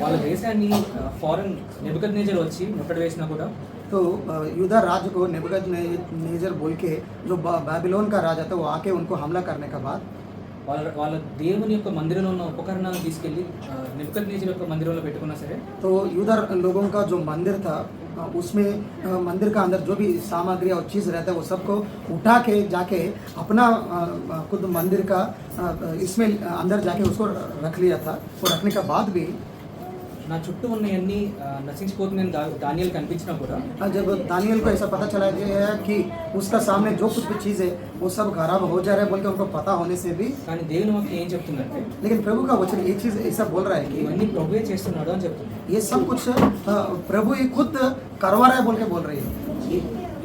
వాళ్ళ దేశాన్ని foreign Nebuchadnezzar వచ్చి ముట్టడి వేసినా కూడా तो यूदा राज्य को नेबूकदनेस्सर बोल के जो बाबिलोन का राजा था वो आके उनको हमला करने के बाद వాళ్ళ దేవుని యొక్క మందిరంలో ఉన్న ఉపకరణాలను తీసుకెళ్ళి నెబుకద్నెజర్ యొక్క మందిరంలో పెట్టుకున్నా సరే तो यूदा लोगों का जो मंदिर था उसमें मंदिर का अंदर जो भी सामग्री और चीज़ रहता है वो सबको उठा के जाके अपना खुद मंदिर का इसमें अंदर जाके उसको रख लिया था। वो रखने के बाद भी నా చుట్టూ ఉన్నవన్నీ నశించిపోతున్నాయని దానియేలు కనిపించినా కూడా जब दानियल को ऐसा पता चला गया कि उसका सामने जो कुछ भी चीज़ है वो सब खराब हो जा रहा है बोल के उनको पता होने से भी, కానీ దేవుని వాక్యం ఏం చెప్తుందంటే लेकिन प्रभु का वचन ये चीज़ ऐसा बोल रहा है कि ఇవన్నీ ప్రభువే చేస్తున్నాడు అని చెప్తుంది। ये सब कुछ प्रभु ही खुद करवा रहा है बोल के बोल रही है।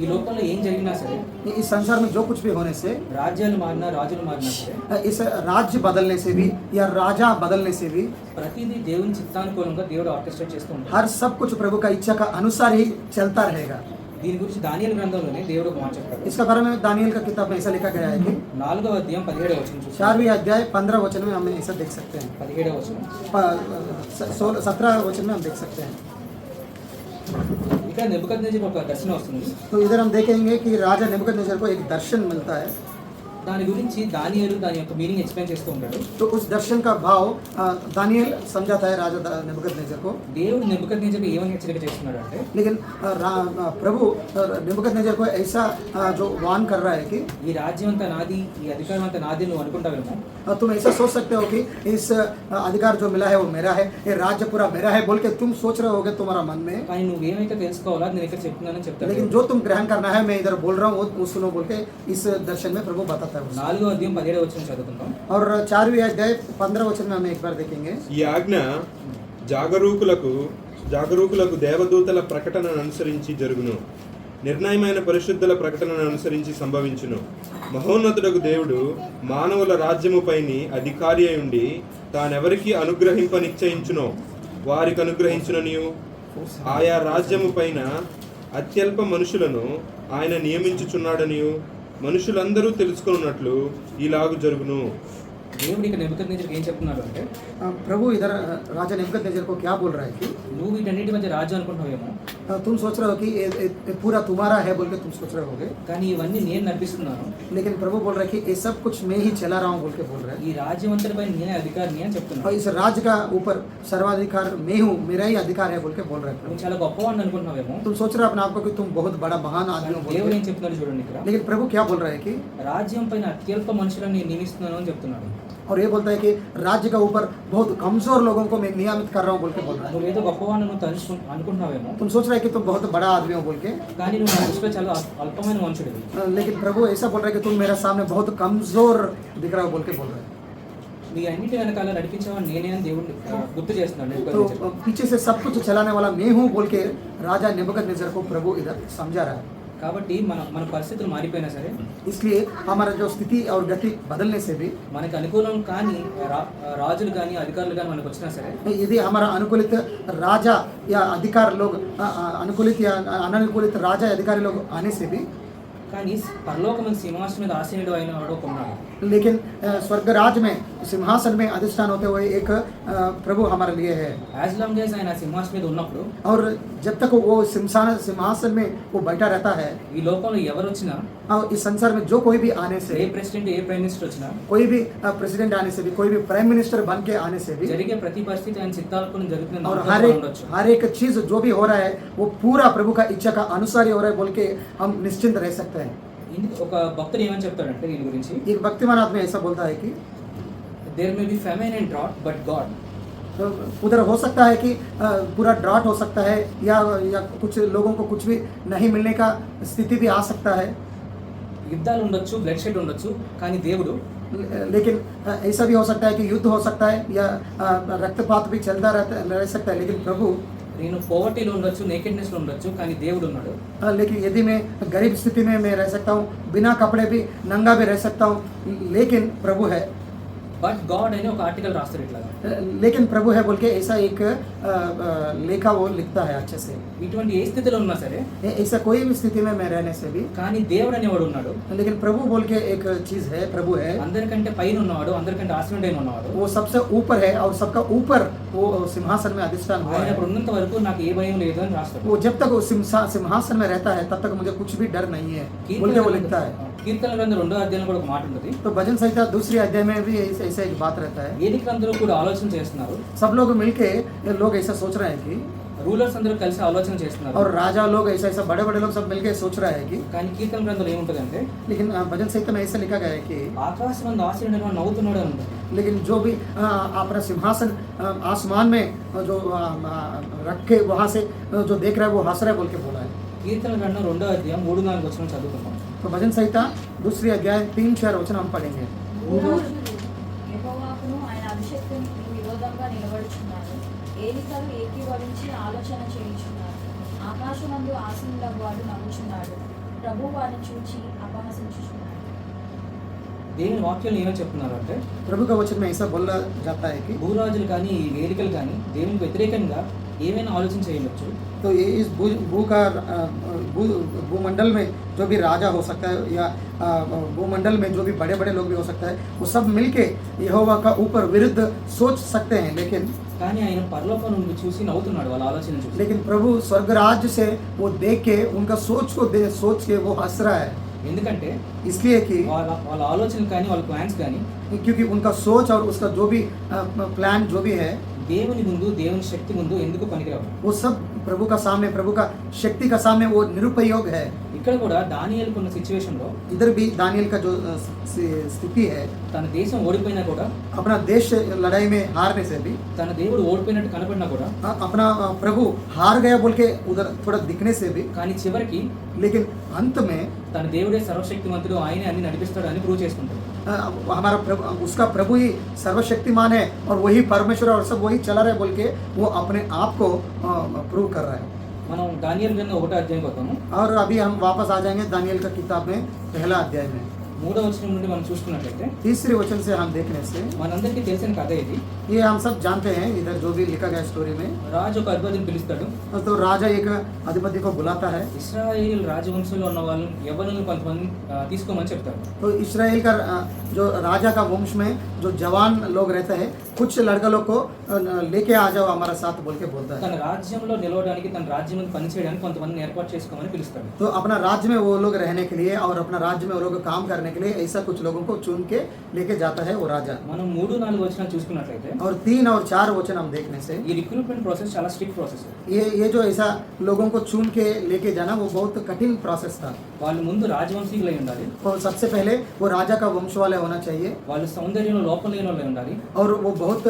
ఈ లోకంలో ఏం జరిగినా సరే इस संसार में जो कुछ भी होने से, రాజ్యాలు మారినా రాజులు మారినా సరే इस राज्य बदलने से भी या राजा बदलने से भी ప్రతిదీ దేవుని చిత్తానుకూలంగా దేవుడు ఆర్కెస్ట్రేట్ చేస్తూ ఉంటాడు। हर सब कुछ प्रभु का इच्छा का अनुसार ही चलता रहेगा। దీని గురించి దానియేలు గ్రంథంలోనే దేవుడు ఒక మాట చెప్పాడు। इसका बारे में दानियल का किताब में ऐसा लिखा गया है कि 4వ అధ్యాయం 17వ వచనం చూస్తే 4वीं अध्याय 15 वचन में हम ऐसा देख सकते हैं, 17వ వచనం 17 वचन में हम देख सकते हैं। ఇక్కడ నెబుకద్నెజర్ ఒక దర్శనం వస్తుంది। तो इधर हम देखेंगे कि राजा नेबूकदनेस्सर को एक दर्शन मिलता है। దాని గురించి దానియేలు దాని యొక్క మీనింగ్ ఎక్స్ప్లెయిన్ చేస్తూ ఉంటాడు। तो उस दर्शन का भाव दानियल समझाता है राजा नेबूकदनेस्सर को। దేవుడు నెబుకద్నెజర్కి ఏమని హెచ్చరిక చేస్తున్నాడు అంటే लेकिन प्रभु नेबूकदनेस्सर को ऐसा जो वार्न कर रहा है कि ఈ రాజ్యం అంతా నాది, ఈ అధికారం అంతా నాది నువ్వు అనుకుంటావేమో, तुम ऐसा सोच सकते हो कि इस अधिकार जो मिला है वो मेरा है, ये राज्य पूरा मेरा है बोल के तुम सोच रहे होगे तुम्हारा मन में। కానీ నువ్వేమైతే తెలుసుకోవాలో అది నేను ఇక్కడ చెప్తున్నానని చెప్తాను। लेकिन जो तुम ग्रहण करना है मैं इधर बोल रहा हूँ वो सुनो बोल के इस दर्शन में प्रभु बताता है। 4వ అధ్యాయం 17వ వచనం చదువుకుందాం। और 4वीं अध्याय 15 वचन में हम एक बार देखेंगे। ఈ ఆజ్ఞ జాగరూకులకు దేవదూతల ప్రకటనను అనుసరించి జరుగును, నిర్ణయమైన పరిశుద్ధుల ప్రకటనను అనుసరించి సంభవించును। మహోన్నతుడకు దేవుడు మానవుల రాజ్యముపైని అధికారి అయి ఉండి తానెవరికి అనుగ్రహింప నిశ్చయించునో వారికి అనుగ్రహించుననియు ఆయా రాజ్యము పైన అత్యల్ప మనుషులను ఆయన నియమించుచున్నాడనియు మనుషులందరూ తెలుసుకున్నట్లు ఇలాగు జరుగును। దేవుడు ఇక్కడ నెబుకద్నెజర్కి ఏం చెప్తున్నాడు అంటే प्रभु इधर राजा नेबूकदनेस्सर को क्या बोल रहा है कि నువ్వు వీటన్నిటి మధ్య రాజు అనుకుంటున్నావేమో, तुम सोच रहे हो कि ये पूरा तुम्हारा है बोल के तुम सोच रहे होगे, కానీ ఇవన్నీ నేను నడిపిస్తున్నాను। लेकिन प्रभु बोल रहा है कि ये सब कुछ मैं ही चला रहा हूँ बोल के बोल रहा है। ఈ రాజ్యం అంతటిపై నేనే అధికారిని అని और చెప్తున్నాను। इस राज्य का ऊपर सर्वाधिकार मैं हूँ, मेरा ही अधिकार है बोल के बोल रहा है। నువ్వు చాలా గొప్పవాడిని అనుకుంటున్నావేమో, तुम सोच रहे हो अपने आप को कि तुम बहुत बड़ा महान आदमी हो बोल దేవుడు के, ఏం చెప్తున్నాడు చూడండి ఇక్కడ, लेकिन प्रभु क्या बोल रहा है कि రాజ్యం పైన అత్యల్ప మనుషులను నేను నియమిస్తున్నాను అని చెప్తున్నాడు। और ये बोलता है कि राज्य का ऊपर बहुत कमजोर लोगों को मैं नियमित कर रहा हूँ बोल के बोल रहा है। నువ్వు ఏదో గొప్పవాడిని నువ్వు అనుకుంటున్నావేమో, तुम सोच रहे हो कि तुम बहुत बड़ा आदमी हो बोल के, కానీ నువ్వు నా దృష్టిలో చాలా అల్పమైన మనుషుడివి। लेकिन प्रभु ऐसा बोल रहा है कि तुम मेरे सामने बहुत कमजोर दिख रहा हो बोल के बोल रहा है। నీ అన్నిటి వెనకాల నడిపించేవాడు నేనే అని దేవుడు గుర్తు చేస్తున్నాడు तो నెబుకద్నెజర్। पीछे से सब कुछ चलाने वाला मैं हूँ बोल के राजा नेबूकदनेस्सर को प्रभु इधर समझा रहा है। కాబట్టి మన పరిస్థితులు మారిపోయినా సరే, इसलिए हमारा जो स्थिति और गति बदलने से भी, మనకు అనుకూలం కానీ రాజులు కానీ అధికారులు కానీ మనకు వచ్చినా సరే, यदि हमारा अनुकूलित राजा या अधिकार लोग अनुकूलित या अननुकूलित राजा या अधिकारी लोग आने से भी, కానీ పరలోకమైన సింహాసనం మీద ఆసీనుడు అయిన వాడు ఒక ఉన్నాడు। लेकिन स्वर्ग राज में सिंहासन में अधिष्ठान होते हुए एक प्रभु हमारे लिए है। యాజ్ లాంగ్ యాజ్ ఆయన సింహాసనం మీద ఉన్నప్పుడు और जब तक वो सिंहासन में वो बैठा रहता है, ఈ లోకంలో ఎవరు వచ్చినా, और इस संसार में जो कोई भी आने ఏ से, ప్రెసిడెంట్ ఏ ప్రైమ్ మినిస్టర్ వచ్చినా, कोई भी प्रेसिडेंट आने से भी, कोई भी प्राइम मिनिस्टर बन के आने से भी, జరిగే ప్రతి పరిస్థితి ఆయన చిత్తాలను జరుగుతుంది और ఉండొచ్చు। हर एक चीज जो भी हो रहा है वो पूरा प्रभु का इच्छा का अनुसार ही हो रहा है बोल के हम निश्चिंत रह सकते हैं। ఇందుకు ఒక భక్తుడు ఏమని చెప్తాడంటే దీని గురించి, एक भक्तिमान आदमी ऐसा बोलता है कि there may be famine and drought but God. तो उधर हो सकता है कि पूरा ड्राट हो सकता है या कुछ लोगों को कुछ भी नहीं मिलने का स्थिति भी आ सकता है, యుద్ధాలు ఉండొచ్చు, బ్లడ్ షెడ్ ఉండొచ్చు, కానీ దేవుడు लेकिन ऐसा भी हो सकता है कि युद्ध हो सकता है या रक्तपात भी चलता रह सकता है, लेकिन प्रभु, నేను పోవర్టీలో ఉండొచ్చు, నేకెడ్నెస్లో ఉండొచ్చు, కానీ దేవుడు ఉన్నాడు। लेकिन यदि मैं गरीब स्थिति में मैं रह सकता हूँ, बिना कपड़े भी नंगा भी रह सकता हूँ, लेकिन प्रभु है। బట్ గాడ్ అని ఒక ఆర్టికల్ రాస్తారు ఇట్లాగా. लेकिन प्रभु है बोल के ऐसा एक लेखा वो लिखता है अच्छे से। ఇటువంటి ఏ స్థితిలో ఉన్నా సరే ऐसा कोई भी स्थिति में मैं रहने से भी, కానీ దేవుడు అనేవాడు ఉన్నాడు. लेकिन प्रभु बोल के एक चीज है, प्रभु है, అందరికంటే పైన ఉన్నవాడు, అందరికంటే ఆశ్రయుడైన ఉన్నవాడు. वो सबसे ऊपर है और सबका ऊपर वो सिंहासन में अधिष्ठान हुआ ఆయన है। అక్కడ ఉన్నంత వరకు నాకు ఏ భయం లేదు అని రాస్తాడు. वो जब तक वो सिंहासन में रहता है तब तक मुझे कुछ भी डर नहीं है बोल के वो लिखता है। కీర్తన గ్రంథం 2వ అధ్యాయంలో కూడా ఒక మాట ఉంది. तो भजन संहिता दूसरी अध्याय में भी ऐसा एक बात रहता है। వేదిక అందరూ కూడా ఆలోచన చేస్తున్నారు, सब लोग मिलके ये लोग ऐसा सोच रहे हैं कि, రూలర్స్ అందరూ కలిసి ఆలోచన చేస్తున్నారు. और राजा लोग ऐसा ऐसा बड़े बड़े लोग सब मिलके सोच रहे हैं कि, కానీ కీర్తన గ్రంథంలో ఏముంటదంటే लेकिन भजन संहिता में ऐसा लिखा गया है कि, ఆకాశం మందు ఆశ్రయుడైన వాడు నవ్వుతున్నాడు అని ఉంటుంది. लेकिन जो भी अपना सिंहासन आसमान में जो रख के वहाँ से जो देख रहा है वो हंस रहा है बोल के बोला है। కీర్తన గ్రంథం 2వ అధ్యాయం 3-4 వచనం చదువుకుందాం. तो भजन संहिता दूसरी अध्याय 3-4 वचन हम पढ़ेंगे। భూరాజులు యెహోవాకును ఆయన అభిషేక్తునికి విరోధంగా నిలబడుచున్నారు. ఏలికలు ఏకీభవించి ఆలోచన చేయుచున్నారు. ఆకాశమందు ఆసీనులకు వాడు నవ్వుచున్నాడు. ప్రభువు వారిని చూచి అపహసించుచున్నాడు. దేవుని వాక్యాలు ఏమని చెప్తున్నారు అంటే, प्रभु का वचन में ऐसा बोला जाता है कि, భూరాజులు కానీ ఈ వేదికలు కానీ దేవునికి వ్యతిరేకంగా ఏమైనా ఆలోచన చేయవచ్చు. तो ये इस भूमंडल में जो भी राजा हो सकता है या भूमंडल में जो भी बड़े बड़े लोग भी हो सकता है, वो सब मिलके यहोवा का ऊपर विरुद्ध सोच सकते हैं। కానీ ఆయన పరలోకం నుండి చూసి నవ్వుతున్నాడు వాళ్ళ ఆలోచన చూసి. लेकिन प्रभु स्वर्ग राज्य से वो देख के उनका सोच के वो हंस रहा है। ఎందుకంటే इसलिए कि వాళ్ళ ఆలోచనలు కానీ వాళ్ళ ప్లాన్స్ కానీ क्योंकि उनका सोच और उसका जो भी प्लान जो भी है, దేవుని ముందు, దేవుని శక్తి ముందు ఎందుకు పనికిరావు. वो सब प्रभु का सामने, प्रभु का शक्ति का सामने वो निरुपयोग है। ఇక్కడ కూడా దానియేలుకు ఉన్న సిచ్యువేషన్ లో इधर भी दानियल का जो स्थिति है, తన దేశం ఓడిపోయినా కూడా, अपना देश लड़ाई में हारने से भी, తన దేవుడు ఓడిపోయినట్టు కనపడినా కూడా, अपना प्रभु हार गया बोल के उधर थोड़ा दिखने से भी, కానీ చివరికి लेकिन अंत में తన దేవుడే సర్వశక్తిమంతుడు, ఆయనే అన్ని నడిపిస్తాడు అని ప్రూవ్ చేసుకుంటాడు. हमारा प्रभु, उसका प्रभु ही सर्वशक्तिमान है और वही परमेश्वर और सब वही चला रहे बोल के वो अपने आप को प्रूव कर रहा है। మనం దానియేలు గ్రంథం 1వ అధ్యాయం పోతాము. और अभी हम वापस आ जाएंगे दानियल का किताब में 1 अध्याय में 3వ వచనం నుండి మనం చూసుకున్నట్లయితే, 3 वचन से हम देखने से మనందరికీ తెలిసిన కథ ఇది. ये हम सब जानते हैं, इधर जो भी लिखा गया स्टोरी में, రాజు ఒక అధిపతిని పిలుస్తాడు. तो राजा एक अधिपति को बुलाता है। ఇశ్రాయేల్ రాజవంశంలో ఉన్న వాళ్ళని యవ్వనులను కొంతమంది తీసుకోమని చెప్తాడు. तो इस्राएल का जो राजा का वंश में जो जवान लोग रहते हैं, कुछ लड़का लोग को लेके आ जाओ हमारा साथ बोल के बोलता है। తన రాజ్యంలో నిలవడానికి, తన రాజ్యం మీద పనిచేయడానికి కొంతమందిని ఏర్పాటు చేసుకోమని పిలుస్తాడు. तो अपना राज्य में वो लोग रहने के लिए और अपना राज्य में वो लोग काम करने के लिए ऐसा कुछ लोगों को चुन के लेके जाता है वो राजा। మనం 3-4 వచనాలు చూసుకున్నట్లయితే, और 3 और 4 वचन हम देखने से ఈ రిక్రూట్మెంట్ ప్రాసెస్ చాలా స్ట్రిక్ట్ ప్రాసెస్. ये जो ऐसा लोगों को चुन के लेके जाना वो बहुत कठिन प्रोसेस था। వాళ్ళు ముందు రాజవంశీకులై ఉండాలి, और सबसे पहले वो राजा का वंश वाले होना चाहिए, వాళ్ళు సౌందర్యంలో లోపం లేని వాళ్ళు ఉండాలి, और वो बहुत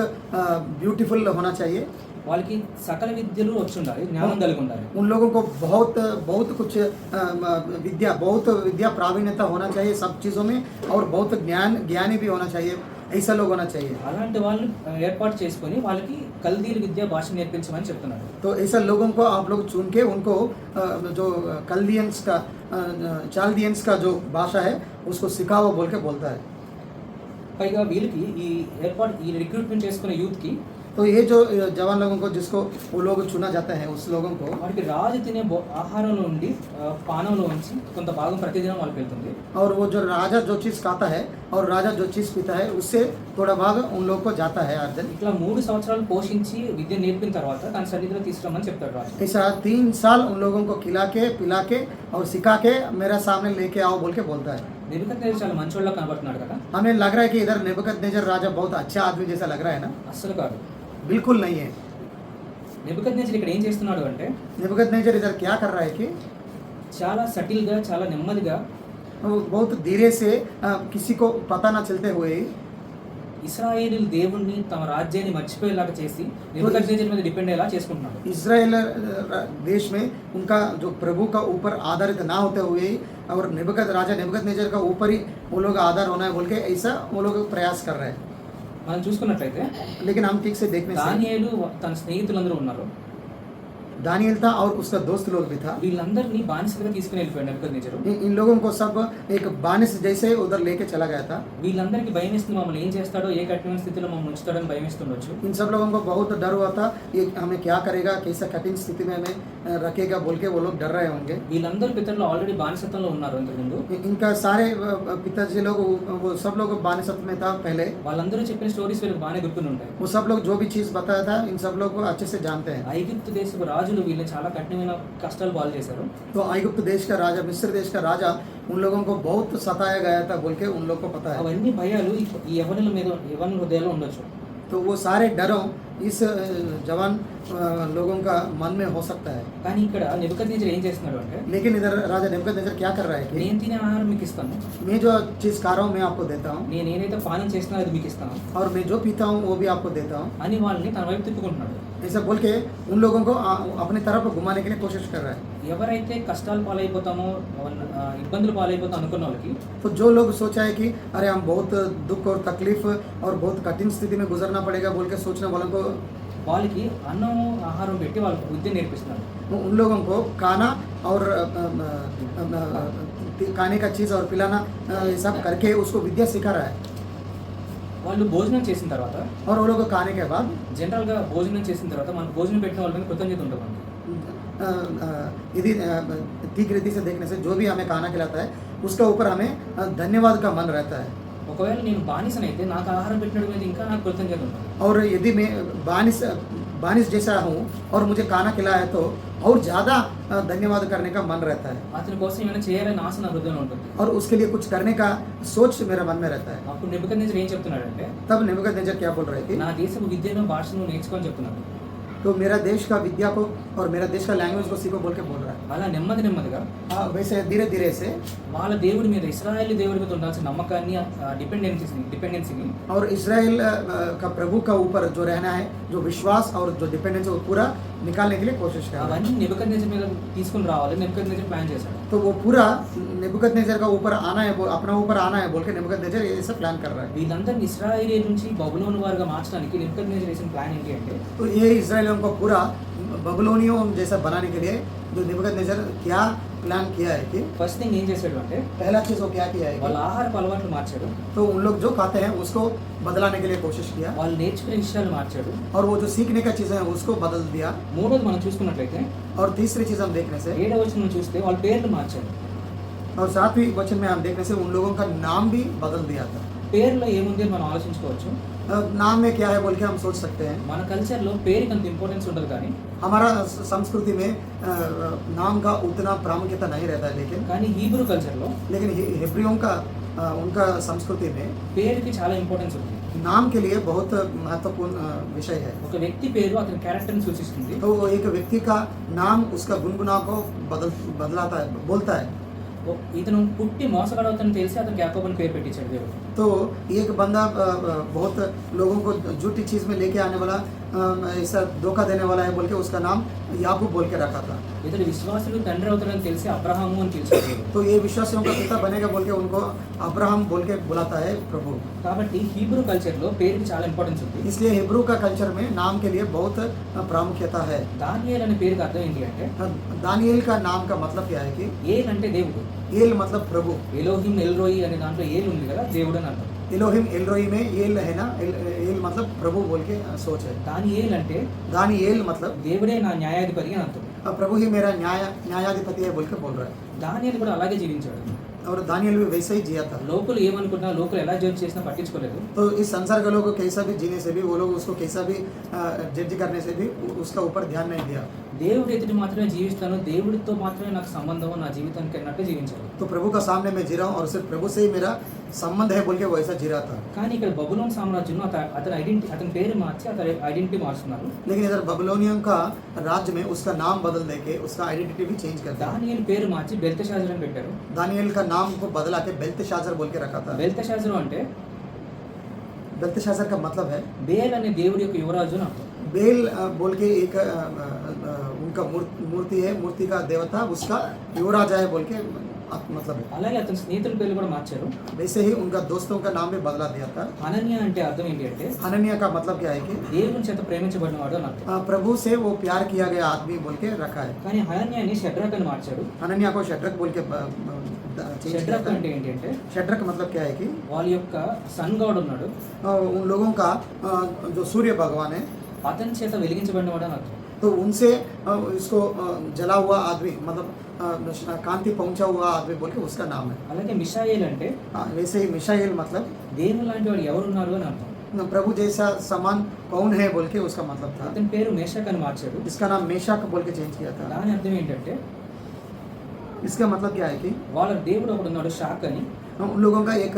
ब्यूटीफुल होना चाहिए, వాళ్ళకి సకల విద్యలు వచ్చి ఉండాలి, జ్ఞానం కలిగి ఉండాలి. उन लोगों को बहुत कुछ बहुत विद्या प्रावीण्यता होना चाहिए सब चीज़ों में, और बहुत ज्ञानी भी होना चाहिए, ऐसा लोग होना चाहिए। అలాంటి వాళ్ళు ఏర్పాటు చేసుకొని వాళ్ళకి కల్దీల విద్య భాష నేర్పించమని చెప్తున్నాడు. तो ऐसा लोगों को आप लोग चुन के उनको जो चाल्दियंस का जो भाषा है उसको सिखाओ बोल के बोलता है। పైగా వీళ్ళకి ఈ రిక్రూట్మెంట్ చేసుకునే యూత్ కి, तो ये जो जवान लोगों को जिसको वो लोग चुना जाता है उस लोगों को, వాడికి రాజు తినే ఆహారంలో నుండి పానంలో ఉంచి కొంత భాగం ప్రతిదినం వాళ్ళకి వెళ్తుంది. और वो जो राजा जो चीज़ खाता है और राजा जो चीज़ पीता है उससे थोड़ा भाग उन लोगों को जाता है हर दिन। ఇట్లా 3 సంవత్సరాలు పోషించి విద్య నేర్పిన తర్వాత తన సన్నిధిలో తీసుకురమ్మని చెప్తాడు రాజు. ऐसा 3 साल उन लोगों को खिला के पिला के और सिखा के मेरा सामने लेके आओ बोल के बोलता है। నెబుకద్నెజర్ చాలా మంచోళ్ళ కనబడుతున్నాడు కదా? हमें लग रहा है कि इधर नेबुकदनेस्सर राजा बहुत अच्छा आदमी जैसा लग रहा है ना? అస్సలు కాదు. बिल्कुल नहीं है। నెబుకద్నెజర్ ఇక్కడ ఏం చేస్తున్నాడు అంటే, नेबुकदनेस्सर इधर क्या कर रहा है कि చాలా సటిల్గా, చాలా నెమ్మదిగా, वो बहुत धीरे से किसी को पता ना चलते हुए ఇశ్రాయేలీయుల దేవుణ్ణి తమ రాజ్యాన్ని మర్చిపోయేలాగా చేసి నెబుకద్నెజర్ మీద డిపెండ్ అయ్యేలా చేసుకుంటున్నాడు. इजराइल देश में उनका जो प्रभु का ऊपर आधारित ना होते हुए और राजा नेबुकदनेस्सर का ऊपर ही वो लोग आधार होना है बोल के ऐसा वो लोग प्रयास कर रहे हैं। మనం చూసుకున్నట్లయితే लेकिन हम ठीक से देखने से దానియేలు తన స్నేహితులందరూ ఉన్నారు. दानियल था और उसका दोस्त लोग भी था। వీళ్ళందరినీ బానిసలుగా తీసుకుని వెళ్ళిపోయాడు నెబుకద్నెజరు. इन लोगों को सब एक बानिस जैसे उधर लेके चला गया था। వీళ్ళందరికీ భయం వేస్తుంది, మమ్మల్ని ఏం చేస్తాడో, ఏ కఠినమైన స్థితిలో మమ్మల్ని ఉంచుతాడని భయం వేస్తుండొచ్చు. इन सब लोगों को बहुत डर हुआ था, ये हमें क्या करेगा, कैसा कठिन स्थिति में हमें रखेगा बोल के वो लोग डर रहे होंगे। వీళ్ళందరూ పితరులు ఆల్రెడీ బానిసత్వంలో ఉన్నారు అంతకుముందు. इनका सारे पिताजी लोग वो सब लोग बानिसत्व में था पहले। వాళ్ళందరూ చెప్పిన స్టోరీస్ వీళ్ళకి బాగానే గుర్తుని ఉంటాయి. वो सब लोग जो भी चीज़ बताया था इन सब लोग को अच्छे से जानते हैं। ఐగుప్తు దేశపు రాజులు వీళ్ళని చాలా కఠినమైన కష్టాలు పాలు చేశారు. तो ఐగుప్त देश का राजा, मिस्र देश का राजा उन लोगों को बहुत सताया गया था बोल के उन लोग को पता है। అవన్నీ భయాలు ఈ యవ్వనుల మీద, యవ్వనుల హృదయాల్లో ఉండొచ్చు. तो वो सारे डरों इस जवान लोगों का मन में हो सकता है। కానీ ఇక్కడ నెబుకద్నెజరు ఏం చేస్తున్నాడు అంటే, लेकिन इधर राजा नेबूकदनेस्सर क्या कर रहा है कि నేను తినే ఆహారం మీకు ఇస్తాను, मैं जो चीज़ खा रहा हूँ मैं आपको देता हूँ, నేను ఏదైతే పానం చేస్తున్నా అది మీకు ఇస్తాను और मैं जो पीता हूँ वो भी आपको देता हूँ। అని వాళ్ళని తన వైపు తిప్పుకుంటున్నాడు. ऐसा बोल के उन लोगों को अपनी तरफ घुमाने के लिए कोशिश कर रहा है। ఎవరైతే కష్టాలు పాలైపోతామో, ఇబ్బందులు పాలైపోతాం అనుకున్న వాళ్ళకి, तो जो लोग सोचा है कि अरे हम बहुत दुख और तकलीफ और बहुत कठिन स्थिति में गुजरना पड़ेगा बोल के सोचने वालों को, వాళ్ళకి అన్నం ఆహారం పెట్టి వాళ్ళకి విద్య నేర్పిస్తున్నాడు. उन लोगों को खाना और खाने का चीज़ और पिलाना ये सब करके उसको विद्या सिखा रहा है। వాళ్ళు భోజనం చేసిన తర్వాత, और वो लोग को खाने के बाद జనరల్గా భోజనం చేసిన తర్వాత మనకు భోజనం పెట్టిన వాళ్ళ మీద కృతజ్ఞత ఉంటుంది మనకి. यदि ठीक रीति से देखने से जो भी हमें खाना खिलाता है उसका ऊपर हमें धन्यवाद का मन रहता है। ఒకవేళ నేను బానిసనైతే నాకు ఆహారం పెట్టినట్టు మీద ఇంకా నాకు కృతజ్ఞత ఉంటుంది. और यदि मैं बानिस जैसा हूँ और मुझे खाना खिलाया तो और ज़्यादा धन्यवाद करने का मन रहता है, అతని కోసం ఏమైనా చేయాలని ఆశ నా హృదయంలో ఉంటుంది. और उसके लिए कुछ करने का सोच मेरे मन में रहता है। అప్పుడు నెబుకద్నెజరు ఏం చెప్తున్నాడంటే, तब नेबूकदनेस्सर क्या बोल रहे थे నా దేశపు విద్యను భాషను నేర్చుకొని చెప్తున్నాడు. तो मेरा देश का विद्या को और मेरा देश का लैंग्वेज को सीखो बोल के बोल रहा है। అలా నెమ్మది నెమ్మదిగా वैसे धीरे धीरे से వాళ్ళ దేవుడి మీద, ఇశ్రాయేలు దేవుడి మీద ఉండాల్సిన నమ్మకాన్ని, డిపెండెన్సీని और इजराइल का प्रभु का ऊपर जो रहना है, जो विश्वास और जो डिपेंडेंस है वो पूरा निकालने के लिए कोशिश कर रहा है। అవన్నీ నెబుకద్నెజరు మీద తీసుకుని రావాలి నెబుకద్నెజరు ప్లాన్ చేశాడు. तो वो पूरा नेबूकदनेस्सर का ऊपर आना है, अपना ऊपर आना है बोल के नेबूकदनेस्सर ये सब प्लान कर रहा है। వీళ్ళందరినీ ఇశ్రాయేలు నుంచి బబులోను వారుగా మార్చడానికి నెబుకద్నెజరు వేసిన ప్లాన్ ఏంటి అంటే, तो ये इजराइलियों को पूरा बबुलोनियों जैसा बनाने के लिए जो नेबूकदनेस्सर क्या प्लान किया है कि ఫస్ట్ థింగ్ ఏం చేశాడు అంటే, पहला चीज़ वो क्या किया है వాళ్ళ कि ఆహారపు అలవాట్లు మార్చాడు, तो उन लोग जो खाते हैं उसको बदलाने के लिए कोशिश किया, వాళ్ళు నేర్చుకునే విషయాలు మార్చాడు. और वो जो सीखने का चीज़ है उसको बदल दिया। మూడోది మనం చూసుకున్నట్లయితే और तीसरी चीज़ हम देखने से 7వ వచనం చూస్తే వాళ్ళ పేర్లు మార్చాడు. और 7वीं वचन में हम देखने से उन लोगों का नाम भी बदल दिया था। పేర్లో ఏముంది అని మనం ఆలోచించుకోవచ్చు. नाम में क्या है बोल के हम सोच सकते हैं। మన కల్చర్లో పేరుకి అంత ఇంపార్టెన్స్ ఉండదు, కానీ हमारा संस्कृति में नाम का उतना प्रामुख्यता नहीं रहता है, కానీ హీబ్రూ కల్చర్లో लेकिन हिब्रियों का उनका संस्कृति में పేరుకి చాలా ఇంపార్టెన్స్ ఉంది. नाम के लिए बहुत महत्वपूर्ण विषय है। ఒక వ్యక్తి పేరు అతని క్యారెక్టర్ని సూచిస్తుంది. तो वो एक व्यक्ति का नाम उसका गुनगुना को बदलाता है, बोलता है। ఇతను పుట్టి మోసగడవుతానని తెలిసి అతనికి యాకోబు అని పేరు పెట్టించాడు దేవుడు. तो एक बंदा बहुत लोगों को झूठी चीज़ में लेके आने वाला, ऐसा धोखा देने वाला है बोल के उसका नाम याकूब बोल के रखा था। ఇతడు విశ్వాసులు తండ్రి అవుతాడని తెలిసి అబ్రహాము అని పిలిచాడు దేవుడు. तो ये विश्वासियों का पिता बनेगा बोल के उनको अब्राहम बोल के बुलाता है प्रभु। కాబట్టి హీబ్రూ కల్చర్లో పేరుకి చాలా ఇంపార్టెన్స్ ఉంది. इसलिए हिब्रू का कल्चर में नाम के लिए बहुत प्रामुख्यता है। దానియేలు అనే పేరుకి అర్థం ఏంటి అంటే, दानिएल का नाम का मतलब क्या है कि ఏల్ అంటే దేవుడు, एल मतलब प्रभु, ఎలోహిం ఎల్రోయి అనే దాంట్లో ఏలు ఉంది కదా, దేవుడు అని అర్థం. एलोहिम एलरोई में एल है ना, एल मतलब प्रभु बोल के सोच है। దానియేలు అంటే दानिएल मतलब దేవుడే నా న్యాయాధిపతి అని అర్థం. प्रभु ही मेरा न्यायाधिपति है बोल के बोल रहा है। దానియేలు కూడా అలాగే జీవించాడు. और दानिएल भी वैसे ही जिया था। లోకులు ఏమనుకున్నా, లోకులు ఎలా జడ్జ్ చేసినా పట్టించుకోలేదు. तो इस संसार के लोग कैसा भी जीने से भी वो लोग उसको कैसा भी जज करने से भी उसका ऊपर ध्यान नहीं दिया। దేవుడి ఎదుటి మాత్రమే జీవిస్తాను, దేవుడితో మాత్రమే నాకు సంబంధం నా జీవితానికి అన్నట్టు జీవించాడు. तो प्रभु का सामने मैं जी रहा हूँ और सिर्फ प्रभु से ही मेरा संबंध है बोल के वैसा जी रहा था। కానీ ఇక్కడ బబులోన్ సామ్రాజ్యంలో అతని పేరు మార్చి అతని ఐడెంటిటీ మార్చున్నారు. लेकिन इधर बबुलोनियन का राज्य में उसका नाम बदल देके उसका आइडेंटिटी भी चेंज कर दिया। దానియేలు పేరు మార్చి బెల్తెషాజర్ అని పెట్టారు. दानिएल का नाम को बदला के बेल्तेशाजर बोल के रखा था। బెల్తెషాజరు అంటే बेल्तेशाजर का मतलब है బేల్ అనే దేవుడి యొక్క యువరాజు అని అర్థం. बेल बोल के एक उनका मूर्ति है, मूर्ति का देवता उसका युवराजा है बोल के मतलब है। అలాగే అతని స్నేహితుల పేర్లు కూడా మార్చారు. वैसे ही उनका दोस्तों का नाम भी बदला दिया था। అనన్య అంటే అర్థం ఏంటి అంటే हनन्या का मतलब क्या है कि దేవుని చేత ప్రేమించబడినవాడు అని అర్థం. प्रभु से वो प्यार किया गया आदमी बोल के रखा है। కానీ హనన్యాని షడ్రక్ అని మార్చాడు. हनन्या को शड्रक बोल के चेंज किया షడ్రక్ था। అంటే ఏంటి అంటే शड्रक मतलब क्या है कि వాళ్ళ యొక్క సన్ గాడ్ ఉన్నాడు, उन लोगों का जो सूर्य भगवान है, అతని చేత వెలిగించబడినవాడు అని అర్థం. तो उनसे इसको जला हुआ आदमी मतलब कांति पहुंचा हुआ आदमी बोल के उसका नाम है। అలాగే మిషాయేల్ అంటే वैसे ही मिशाएल मतलब దేవుని లాంటి వాడు ఎవరున్నారు అని అర్థం. प्रभु जैसा समान कौन है बोल के उसका मतलब था। అతని పేరు మేషక్ అని మార్చాడు. इसका नाम मेशाक बोल के चेंज किया था। దాని అర్థం ఏంటంటే इसका मतलब क्या है कि వాళ్ళ దేవుడు ఒకడు ఉన్నాడు షాక్ అని. उन लोगों का एक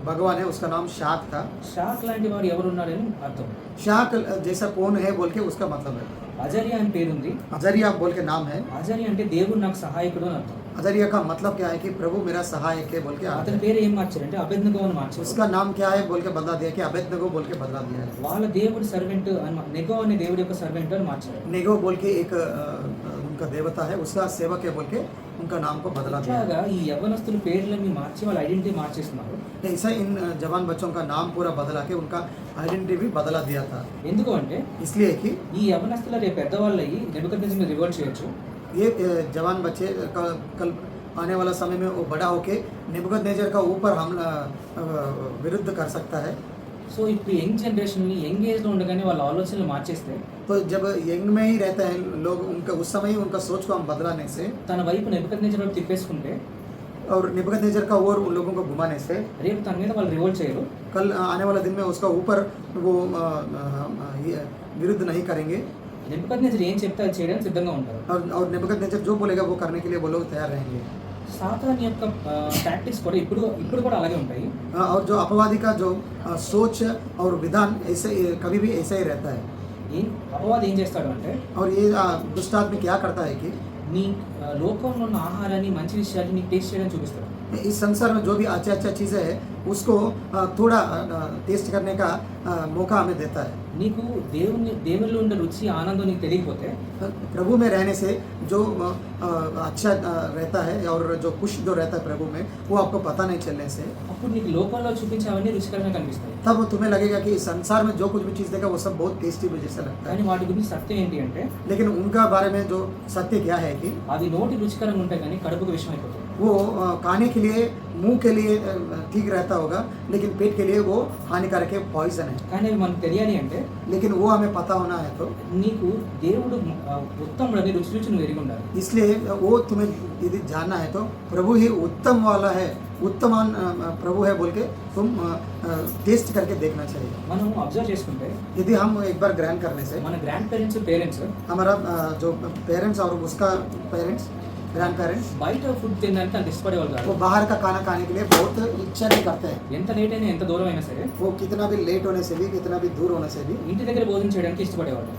भगवान है, उसका नाम शाक था। షాక్ లాంటి వాడు ఎవరున్నాడని అర్థం. शाक जैसा कौन है बोल के उसका मतलब है। అజరియా అని పేరుంది. अजरिया बोल के नाम है। అజరియా అంటే దేవుడు నాకు సహాయకుడు అని అర్థం. अजरिया का मतलब क्या है कि प्रभु मेरा सहायक है बोल के आता అతని है। పేరు ఏం మార్చారంటే అబేద్నెగో అని మార్చారు. उसका नाम क्या है बोल के बदला दिया कि अबेदनगो बोल के बदला दिया है। వాళ్ళ దేవుడి సర్వెంట్ అని నెగో అనే దేవుడి యొక్క సర్వెంట్ అని మార్చారు. नेगो बोल के एक उनका देवता है, उसका सेवक है बोल के उनका नाम को बदला दिया है। ఇట్లాగా ఈ యవ్వనస్తుల పేర్లన్నీ మార్చి వాళ్ళ ఐడెంటిటీ మార్చేస్తున్నారు. ऐसा इन जवान बच्चों का नाम पूरा बदला के उनका आइडेंटिटी भी बदला दिया था। ఎందుకు అంటే इसलिए कि ఈ యవ్వనస్తుల రేపు పెద్దవాళ్ళు అయ్యి నెబుకద్నెజర్ మీద రివోల్ట్ చేయొచ్చు. ये जवान बच्चे कल आने वाला समय में वो बड़ा होके नेबुकदनेस्सर का ऊपर हमला विरुद्ध कर सकता है। సో ఇప్పుడు యంగ్ జనరేషన్ని యంగ్ ఏజ్లో ఉండగానే వాళ్ళ ఆలోచనలు మార్చేస్తే तो जब यंग में ही रहते हैं लोग, उनका उस समय ही उनका सोच को हम बदलाने से తన వైపు నెబుకద్నెజర్ వైపు తిప్పేసుకుంటే और नेबुकदनेस्सर का ओर उन लोगों को घुमाने से రేపు తన మీద వాళ్ళు రివోల్ట్ చేయరు. कल आने वाला दिन में उसका ऊपर वो ये विरुद्ध नहीं करेंगे। నెబుకద్నెజర్ ఏం చెప్తే అది చేయడానికి సిద్ధంగా ఉంటారు. और नेबुकदनेस्सर जो बोलेगा वो करने के लिए वो लोग तैयार रहेंगे। సాతాన్ యొక్క టాక్టిక్స్ కూడా ఇప్పుడు కూడా అలాగే ఉంటాయి. और जो अपवादी का जो सोच और विधान ऐसे कभी भी ऐसा ही रहता है। అపవాది ఏం చేస్తాడు అంటే और ये दुष्ट आदमी क्या करता है कि నీ లోకంలో ఉన్న ఆహారాన్ని మంచి విషయాన్ని నీకు టేస్ట్ చేయడానికి చూపిస్తాడు. इस संसार में जो भी अच्छा चीज़ें है उसको थोड़ा टेस्ट करने का मौका हमें देता है। నీకు దేవునిలో ఉండే రుచి ఆనందం నీకు తెలియకపోతే प्रभु में रहने से जो अच्छा रहता है और जो खुश जो रहता है प्रभु में, वो आपको पता नहीं चलने से అప్పుడు నీకు లోకంలో చూపించేవన్నీ రుచికరంగా కనిపిస్తాయి. तब तुम्हें लगेगा कि इस संसार में जो कुछ भी चीज़ देखा वो सब बहुत टेस्टी भी जैसा लगता కానీ है। వాటి గురించి సత్యం ఏంటి అంటే लेकिन उनका बारे में जो सत्य क्या है कि అవి నోటి రుచికరంగా ఉంటాయి కానీ కడుపుకు విషం అయిపోతుంది. वो खाने के लिए मुंह के लिए ठीक रहता होगा, लेकिन पेट के लिए वो हानिकारक है, पॉइजन है। కానీ అవి మనకు తెలియాలి అంటే लेकिन वो हमें पता होना है तो నీకు దేవుడు ఉత్తముడని రుచి రుచి నువ్వు ఎరిగి ఉండాలి. इसलिए वो तुम्हें यदि जानना है तो प्रभु ही उत्तम वाला है, उत्तमान प्रभु है बोल के तुम टेस्ट करके देखना चाहिए। మనం అబ్జర్వ్ చేసుకుంటే यदि हम एक बार ग्रहण करने से మన గ్రాండ్ పేరెంట్స్ हमारा जो पेरेंट्स और उसका पेरेंट्स ग्रैंड पेरेंट्स బయట ఫుడ్ తినడానికి అంత ఇష్టపడేవాళ్ళు वो కాదు. बाहर का खाना खाने के लिए बहुत इच्छा नहीं करते हैं। ఎంత లేట్ అయినా ఎంత దూరం అయినా సరే वो कितना भी लेट होने से भी, कितना भी दूर होने से भी ఇంటి దగ్గర భోజనం చేయడానికి ఇష్టపడేవాళ్ళు.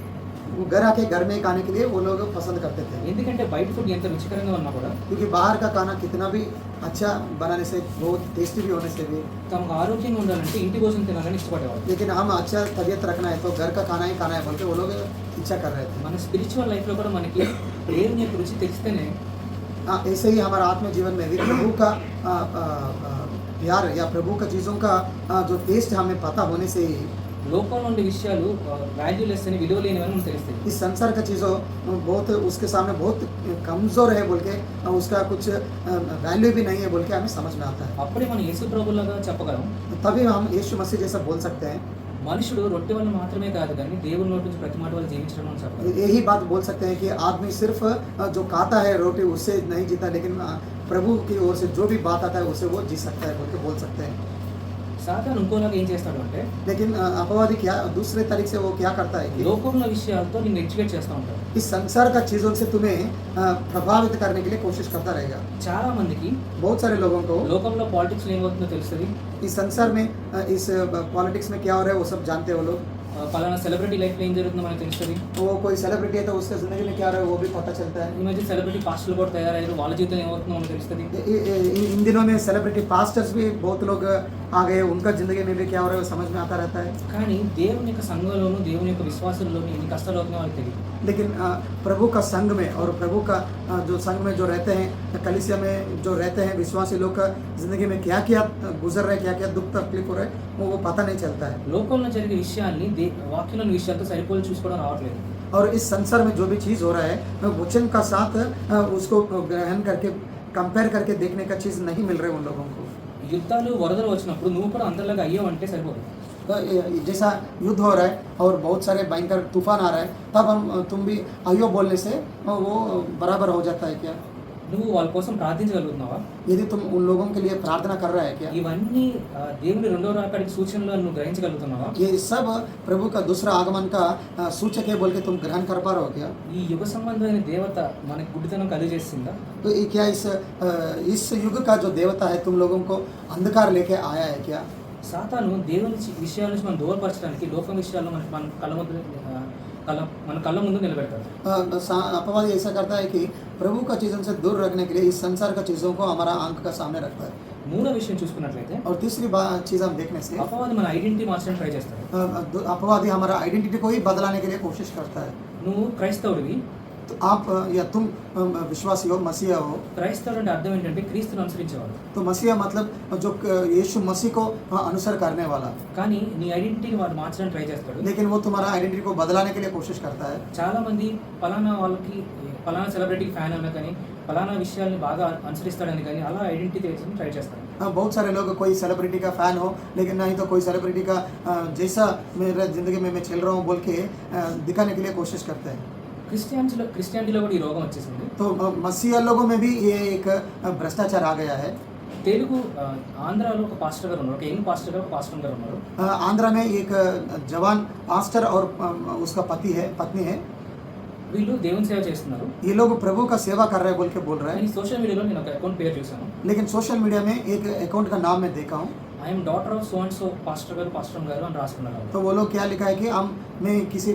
वो घर आके घर में खाने के लिए वो लोग पसंद करते थे। ఎందుకంటే బయట ఫుడ్ ఎంత రుచికరంగా ఉన్నా కూడా क्योंकि बाहर का खाना कितना भी अच्छा बनाने से, बहुत टेस्टी भी होने से भी, తమకు ఆరోగ్యంగా ఉండాలంటే ఇంటి భోజనం తినాలని ఇష్టపడేవాళ్ళు. लेकिन हम अच्छा तबीयत रखना है तो घर का खाना ही खाना है बोल के वो लोग इच्छा कर रहे थे। మన స్పిరిచువల్ లైఫ్లో కూడా మనకి దేవుని యొక్క రుచి తెలిస్తేనే हाँ, ऐसे ही हमारा आत्म जीवन में भी प्रभु का प्यार या प्रभु का चीज़ों का जो टेस्ट हमें पता होने से ही లోకంలో ఉండే విషయాలు వాల్యూలెస్ అని విలువ లేనివని మనకు తెలుస్తుంది. इस संसार का चीज़ों बहुत उसके सामने बहुत कमज़ोर है बोल के, उसका कुछ वैल्यू भी नहीं है बोल के हमें समझ में आता है। అప్పుడే మనం యేసు ప్రభులాగా చెప్పగలం. तभी हम यीशु मसीह जैसा बोल सकते हैं। మనుషుడు రొట్టె వల్ల మాత్రమే కాదు కానీ దేవుని నోటి నుంచి ప్రతి మాట వల్ల జీవించడం అని చెప్పాలి. यही बात बोल सकते हैं कि आदमी सिर्फ जो खाता है रोटी उससे नहीं जीता, लेकिन प्रभु की ओर से जो भी बात आता है उससे वो जी सकता है बोल के बोल सकते हैं। సాతాను ఇంకోలాగా ఏం చేస్తాడు అంటే लेकिन अपवादी क्या दूसरे तरीके से वो क्या करता है कि లోకంలో విషయాలతో నిన్ను ఎడ్యుకేట్ చేస్తూ ఉంటాడు. इस संसार का चीज़ों से तुम्हें प्रभावित करने के लिए कोशिश करता रहेगा। చాలా మందికి बहुत सारे लोगों को లోకంలో పాలిటిక్స్ ఏమవుతుందో తెలుస్తుంది. इस संसार में इस पॉलिटिक्स में क्या हो रहा है वो सब जानते हो लोग। పలానా సెలబ్రిటీ లైఫ్లో ఏం జరుగుతుందో మనకు తెలుస్తుంది. वो कोई सेलिब्रिटी है तो उसके ज़िंदगी में क्या हो रहा है वो भी पता चलता है. ఈ మధ్య సెలబ్రిటీ పాస్టర్లు కూడా తయారయ్యారు, వాళ్ళ జీవితం ఏమవుతుందో మనకు తెలుస్తుంది. इन दिनों में सेलिब्रिटी पास्टर्स भी बहुत लोग आ गए, उनका ज़िंदगी में भी क्या हो रहा है वो समझ में आता रहता है. కానీ దేవుని యొక్క సంఘంలోను దేవుని యొక్క విశ్వాసంలోను ఎన్ని కష్టాలు అవుతున్నాయో వాళ్ళకి తెలియదు. लेकिन प्रभु का संघ में और प्रभु का जो संघ में जो रहते हैं, कलीसिया में जो रहते हैं विश्वासी लोग का ज़िंदगी में क्या क्या गुजर रहा है, क्या क्या दुख तकलीफ हो रहा है वो पता नहीं चलता है. లోకంలో జరిగే విషయాన్ని వాక్యంలోని విషయాలతో సరిపోల్చి చూసుకోవడం రావట్లేదు. और इस संसार में जो भी चीज़ हो रहा है वचन का साथ उसको ग्रहण करके कंपेयर करके देखने का चीज़ नहीं मिल रहा है उन लोगों को. యుద్ధాలు వరదలు వచ్చినప్పుడు నువ్వు కూడా అందరిలాగా అయ్యావు అంటే సరిపోదు. जैसा युद्ध हो रहा है और बहुत सारे भयंकर तूफान आ रहा है तब हम तुम भी अयो बोलने से वो बराबर हो जाता है क्या? నువ్వు వాళ్ళ కోసం ప్రార్థించగలుగుతున్నావా? यदि तुम उन लोगों के लिए प्रार्थना कर रहा है क्या? ఇవన్నీ దేవుని రెండవ రాకడికి సూచనలు నువ్వు గ్రహించగలుగుతున్నావా? ये सब प्रभु का दूसरा आगमन का सूचक है बोल के तुम ग्रहण कर पा रहे हो क्या? ఈ యుగ సంబంధమైన దేవత మనకి గుడ్డితనం కలిగజేసిందా? तो ये क्या इस युग का जो देवता है तुम लोगों को अंधकार लेके आया है क्या? సాతాను దేవుని విషయాల నుంచి మనం దూరపరచడానికి లోకం విషయాల్లో మన కళ్ళ ముందు నిలబెడతాడు. अपवादी ऐसा करता है कि प्रभु का चीज़ों से दूर रखने के लिए इस संसार का चीज़ों को हमारा आंख का सामने रखता है. మూడో విషయం చూసుకున్నట్లయితే और तीसरी चीज़ हम देखने से అపవాది మన ఐడెంటిటీ మార్చడానికి ట్రై చేస్తాడు. अपवादी हमारा आइडेंटिटी को ही बदलाने के लिए कोशिश करता है. నువ్వు క్రైస్తవుడివి. तो आप या तुम विश्वासी हो, मसीहा हो. క్రైస్తవుడు అంటే అర్థం ఏంటంటే క్రీస్తుని అనుసరించేవాడు. तो मसीहा मतलब जो यीशु मसीह को अनुसर करने वाला. కానీ నీ ఐడెంటిటీని వాడు మార్చడానికి ట్రై చేస్తాడు. लेकिन वो तुम्हारा आइडेंटिटी को बदलाने के लिए कोशिश करता है. చాలా మంది పలానా వాళ్ళకి పలానా సెలబ్రిటీకి ఫ్యాన్ అయినా కానీ పలానా విషయాల్ని బాగా అనుసరిస్తాడని కానీ అలా ఐడెంటిటీ తెచ్చి ట్రై చేస్తాడు. बहुत सारे लोग कोई सेलिब्रिटी का फ़ैन हो लेकिन नहीं तो कोई सेलिब्रिटी का जैसा मेरा ज़िंदगी में मैं चल रहा हूँ बोल के दिखाने के लिए कोशिश करते हैं. క్రిస్టియానిటీలో కూడా ఈ రోగం వచ్చేసింది. तो मसीहा लोगों में भी ये एक भ्रष्टाचार आ गया है. తెలుగు ఆంధ్రాలో ఒక పాస్టర్ గారు ఉన్నారు, ఒక యంగ్ పాస్టర్ గారు, ఒక పాస్టర్ గారు ఉన్నారు. आंध्रा में एक जवान पास्टर और उसका पत्नी है. వీళ్ళు దేవుని సేవ చేస్తున్నారు. ये लोग प्रभु का सेवा कर रहे हैं बोल के बोल रहे కానీ हैं. సోషల్ మీడియాలో నేను ఒక అకౌంట్ పేరు చూశాను. लेकिन सोशल मीडिया में एक अकाउंट का नाम मैं देखा हूँ. I'm daughter of so and so pastor గారు అని రాసుకున్నారు. तो वो लोग क्या लिखा है कि मैं किसी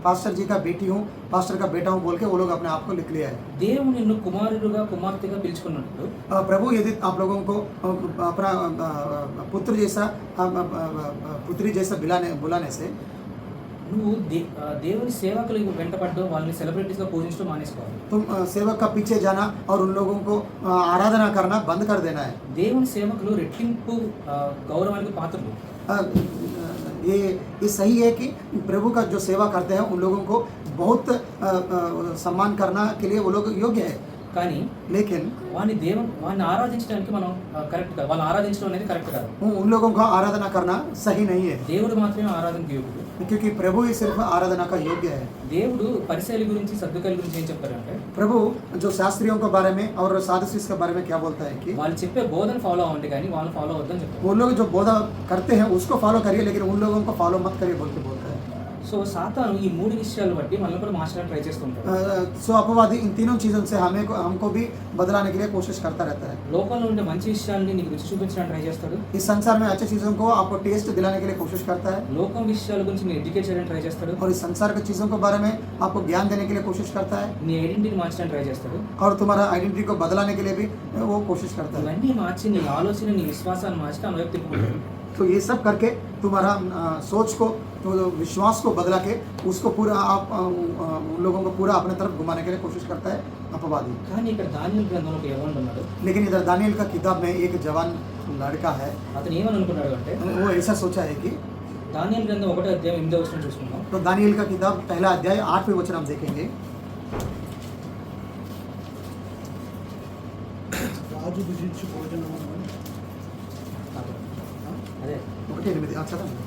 पास्टर जी का बेटी हूँ, पास्टर का बेटा हूँ बोल के वो लोग अपने आप को लिख लिया है. దేవుడు నిన్ను కుమారుడుగా కుమార్తెగా పిలుచుకున్నట్టు प्रभु यदि आप लोगों को अपना पुत्री जैसा बुलाने से నువ్వు దేవుని సేవకులు వెంటపడడం, వాళ్ళని సెలబ్రిటీస్గా పూజించడం మానేసుకోవాలి. तुम सेवक का पीछे जाना और उन लोगों को आराधना करना बंद कर देना है. దేవుని సేవకులు రెట్టింపు గౌరవానికి పాత్రలు. ये सही है कि प्रभु का जो सेवा करते हैं उन लोगों को बहुत सम्मान करना के लिए वो लोग योग्य है. కానీ लेकिन వాడిని ఆరాధించడానికి మనం కరెక్ట్ కాదు. వాళ్ళని ఆరాధించడం అనేది కరెక్ట్ కాదు. उन लोगों का आराधना करना सही नहीं है. దేవుడు మాత్రమే ఆరాధనకి యోగ్యుడు. क्योंकि प्रभु ही सिर्फ आराधना का योग्य है. దేవుడు పరిసయ్యుల గురించి సద్దుకాయల గురించి ఏం చెప్తారంటే प्रभु जो शास्त्रियों के बारे में और सादुसीस के बारे में क्या बोलता है कि వాళ్ళు చెప్పే బోధన ఫాలో అవ్వండి కానీ వాళ్ళని ఫాలో అవ్వద్దని చెప్తారు. वो लोग जो बोधा करते हैं उसको फॉलो करिए लेकिन उन लोगों को फॉलो मत करिए बोल के बोलता है. సో సాతాను ఈ మూడు విషయాలు బట్టి మనల్ని కూడా మార్చడానికి ట్రై చేస్తుంటాడు. सो अपवादी इन तीनों चीज़ों से हमको भी बदलाने के लिए कोशिश करता रहता है. లోకంలో ఉండే మంచి విషయాల్ని నీకు రుచి చూపించడానికి ట్రై చేస్తాడు. इस संसार में अच्छी चीज़ों को आपको टेस्ट दिलाने के लिए कोशिश करता है. లోకం విషయాల గురించి నేను ఎడ్యుకేట్ చేయడానికి ట్రై చేస్తాడు. और इस संसार की चीज़ों के बारे में आपको ज्ञान देने के लिए कोशिश करता है. నీ ఐడెంటిటీని మార్చడానికి ట్రై చేస్తాడు. और तुम्हारा आइडेंटिटी को बदलाने के लिए भी वो कोशिश करता है. ఇవన్నీ మార్చి నీ ఆలోచన, నీ విశ్వాసాన్ని మార్చి అనువైపు తిప్పుకుంటాడు. तो ये सब करके तुम्हारा सोच को, तो विश्वास को बदला के उसको पूरा आप उन लोगों को पूरा अपने तरफ घुमाने के लिए कोशिश करता है अपवादी. కానీ ఇక్కడ దానియేలు గ్రంథంలో ఒక యవనుడు ఉన్నాడు. लेकिन इधर दानियल का किताब में एक जवान लड़का है. అతను ఏమని అనుకున్నాడు అంటే वो ऐसा सोचा है कि దానియేలు గ్రంథం 1వ అధ్యాయం 8వ వచనం చూసుకుందాం. तो दानियल का किताब पहला अध्याय 8वें वचन हम देखेंगे. రాజు భుజించు భోజనము అదే 1:8 చదవండి.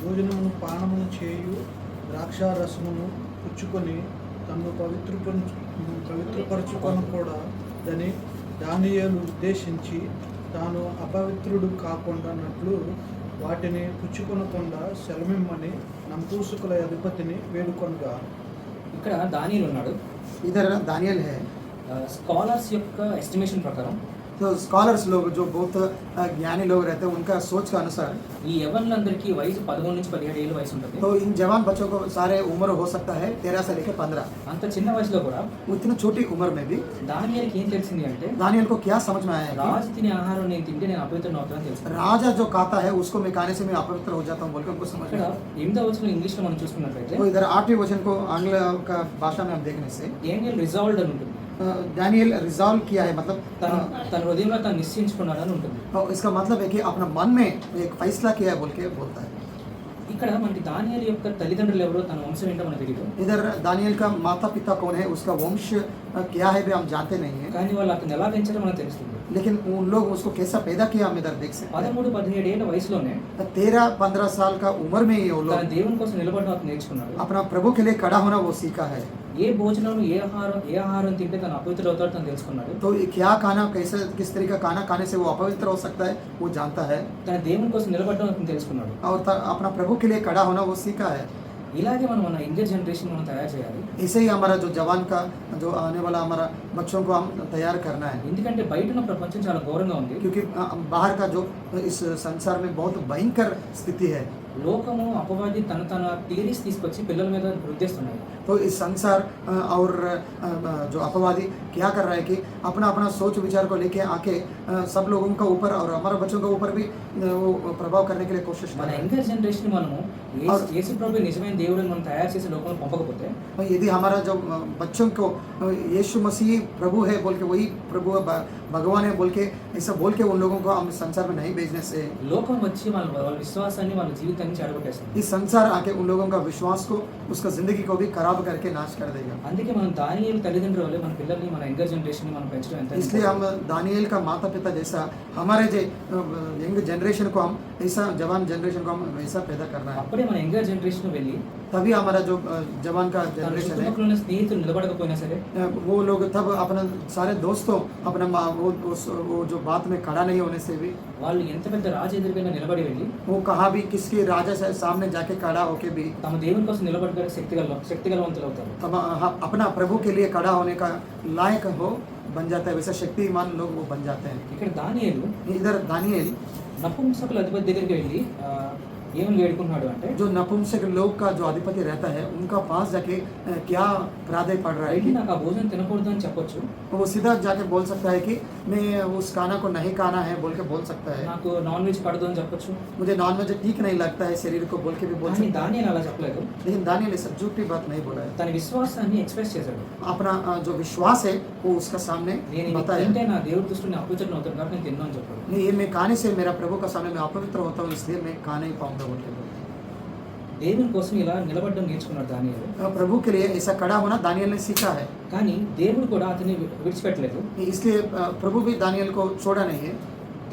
భోజనమును పానమును చేయు ద్రాక్షారసమును పుచ్చుకొని తను పవిత్రపరచుకొని కూడా దానియేలు ఉద్దేశించి తాను అపవిత్రుడు కాకుండానట్లు వాటిని పుచ్చుకొనకుండా సెలమిమ్మని నంపూసుకుల అధిపతిని వేడుకొనగా. ఇక్కడ దానియేలు ఉన్నాడు. इधर दानियल है. స్కాలర్స్ యొక్క ఎస్టిమేషన్ ప్రకారం तो स्कॉलर्स लोग जो बहुत ज्ञानी लोग रहते हैं उनका सोच का अनुसार ఈ యవ్వనులందరికీ వయసు 13 నుంచి 17 ఏళ్ళ వయసు ఉంటుంది. तो इन जवान बच्चों को सारे उम्र हो सकता है 13 से लेकर 15. అంత చిన్న వయసులో కూడా उतनी छोटी उम्र में भी దానియేలుకి ఏం తెలిసింది అంటే दानियल को क्या समझ में आया है రాజు తినే ఆహారం నేను తింటే నేను అపవిత్రం అవుతానని कि తెలుసు. राजा जो खाता है उसको मैं खाने से मैं अपवित्र हो जाता हूँ बोल के उनको समझ ఇక్కడ में आया. 8వ వచనం ఇంగ్లీష్ లో మనం చూసుకున్నట్లయితే तो इधर 8वें वचन को आंग्ल का भाषा में हम देखने से డేనియల్ రిజాల్వ్డ్ అని ఉంటుంది. दानियल रिजॉल्व किया है मतलब తన తన హృదయంలో తాను నిశ్చయించుకున్నాడని ఉంటుంది. इसका मतलब है कि अपना मन में एक फैसला किया है बोल के बोलता है. ఇక్కడ మనకి దానియేలు యొక్క తల్లిదండ్రులు ఎవరో తన వంశం ఏంటో మనకు తెలియదు. इधर दानियल का माता पिता कौन है उसका वंश क्या है भी हम जानते नहीं है కానీ వాళ్ళు అతను ఎలా పెంచారో మనకు తెలుస్తుంది. लेकिन उन लोग उसको कैसा पैदा किया हम इधर देख सकते 13-17 ఏళ్ల వయసులోనే हैं. 13-15 साल का उम्र में ही वो తన लोग దేవుని కోసం నిలబడడం అతను నేర్చుకున్నాడు. अपना प्रभु के लिए खड़ा होना वो सीखा है. ఏ భోజనం ఏ ఆహారం తింటే తను అపవిత్రుడు అవుతాడో తను తెలుసుకున్నాడు. तो ये क्या खाना कैसे किस तरीके का खाना खाने से वो अपवित्र हो सकता है वो जानता है తన దేవుని కోసం నిలబడడం అతను తెలుసుకున్నాడు. और अपना प्रभु के लिए खड़ा होना वो सीखा है. ఇలాగే మన యంగర్ జనరేషన్ మనం తయారు చేయాలి. ऐसे ही हमारा जो जवान का जो आने वाला हमारा बच्चों को हम तैयार करना है ఎందుకంటే బయట ఉన్న ప్రపంచం చాలా ఘోరంగా ఉంది. क्योंकि बाहर का जो इस संसार में बहुत भयंकर स्थिति है. లోకము అపవాది తన థియరీస్ తీసుకొచ్చి పిల్లల మీద రుద్దేస్తున్నాయి. तो इस संसार और जो अपवादी क्या कर रहा है कि अपना अपना सोच विचार को लेके आके सब लोगों का ऊपर और हमारे बच्चों के ऊपर भी वो प्रभाव करने के लिए कोशिश कर మన रहा है. యంగర్ జనరేషన్ మనము యేసు ప్రభు నిజమైన దేవుడిని మనం తయారు చేసి లోకంలో పంపకపోతే तो यदि हमारा जो बच्चों को यीशु मसीह प्रभु है बोल के वही प्रभु भगवान है बोल के ऐसा बोल के उन लोगों को हम संसार में नहीं भेजने से లోకం వచ్చి వాళ్ళ విశ్వాసాన్ని వాళ్ళ జీవితాన్ని చెడగొట్టేస్తుంది. इस संसार आके उन लोगों का विश्वास को उसका जिंदगी को भी खराब करके नाश कर देगा. అందుకే మనం దానియేలు తల్లిదండ్రుల వల్లే మన పిల్లల్ని మన యంగర్ జనరేషన్ మనం పెంచడం ఎంత इसलिए हम दानियल का माता पिता जैसा हमारे जो यंग जनरेशन को हम ऐसा जवान जनरेशन को हम वैसा पैदा करना है. అప్పుడే మన యంగర్ జనరేషన్ వెళ్ళి तभी हमारा जो जवान का తన जनरेशन है చుట్టుపక్కల ఉన్న స్నేహితులు నిలబడకపోయినా సరే वो लोग तब अपने सारे दोस्तों अपना वो जो बात में खड़ा नहीं होने से भी వాళ్ళు ఎంత పెద్ద రాజు ఎదురుగా నిలబడి వెళ్ళి वो कहाँ भी किसके राजा से सामने जाके खड़ा होके भी తమ దేవుని కోసం నిలబడగల శక్తిగలవంతులు అవుతారు. तब अपना प्रभु के लिए खड़ा होने का लायक हो बन जाता है. वैसा शक्तिमान लोग वो बन जाते हैं. ఇక్కడ దానియేలు इधर दानियल నపుంసకుల అధిపతి దగ్గరికి వెళ్ళి ఏమని వేడుకున్నాడు అంటే जो नपुंसक लोग का जो अधिपति रहता है उनका पास जाके क्या प्रार्थना पड़ रहा है వెళ్ళి कि నాకు ఆ భోజనం తినకూడదు అని చెప్పొచ్చు. वो सीधा जाके बोल सकता है कि मैं उस खाना को नहीं खाना है बोल के बोल सकता है. నాకు నాన్ వెజ్ పడదు అని చెప్పొచ్చు. मुझे नॉन वेज ठीक नहीं लगता है शरीर को बोल के भी बोल కానీ सकता है. దానియేలు అలా చెప్పలేదు. लेकिन दानियल ऐसा झूठी बात नहीं बोला है. తన విశ్వాసాన్ని ఎక్స్ప్రెస్ చేశాడు. अपना जो विश्वास है वो उसका सामने నేను ఇది बताया. తింటే నా దేవుడి దృష్టిని అపవిత్రం అవుతాను కాబట్టి నేను తిన్నాను అని చెప్పాడు. नहीं ये मैं खाने से मेरा प्रभु का सामने मैं अपवित्र होता हूँ इसलिए मैं खा नहीं पाऊंगा बोल के बोला. దేవుని కోసం ఇలా నిలబడడం నేర్చుకున్నాడు దానియేలు. प्रभु के लिए ऐसा खड़ा होना दानियल ने सीखा है. కానీ దేవుడు కూడా అతన్ని విడిచిపెట్టలేదు. इसलिए प्रभु भी दानियल को छोड़ा नहीं है.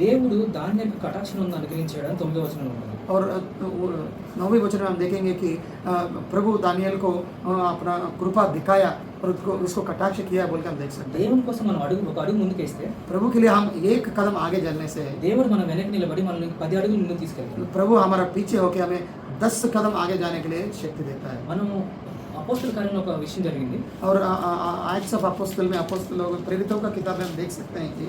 దేవుడు దానియేలుకు కటాక్షం అనుగ్రహించాడు అని 9వ వచనంలో ఉంది. और 9वें वचन में हम देखेंगे कि प्रभु दानियल को अपना कृपा दिखाया और उसको कटाक्ष किया बोल के हम देख सकते हैं. దేవుని కోసం మనం ఒక అడుగు ముందుకేస్తే प्रभु के लिए हम एक कदम आगे चलने से దేవుడు మన వెనక్కి నిలబడి మనల్ని 10 అడుగులు ముందుకు తీసుకెళ్తాడు. प्रभु हमारा पीछे होके हमें 10 कदम आगे जाने के लिए शक्ति देता है. మనము అపోస్తల కార్యంలో ఒక విషయం జరిగింది. और एक्ट्स ऑफ अपोस्टल में अपोस्टल लोग प्रेरितों का किताब में हम देख सकते हैं कि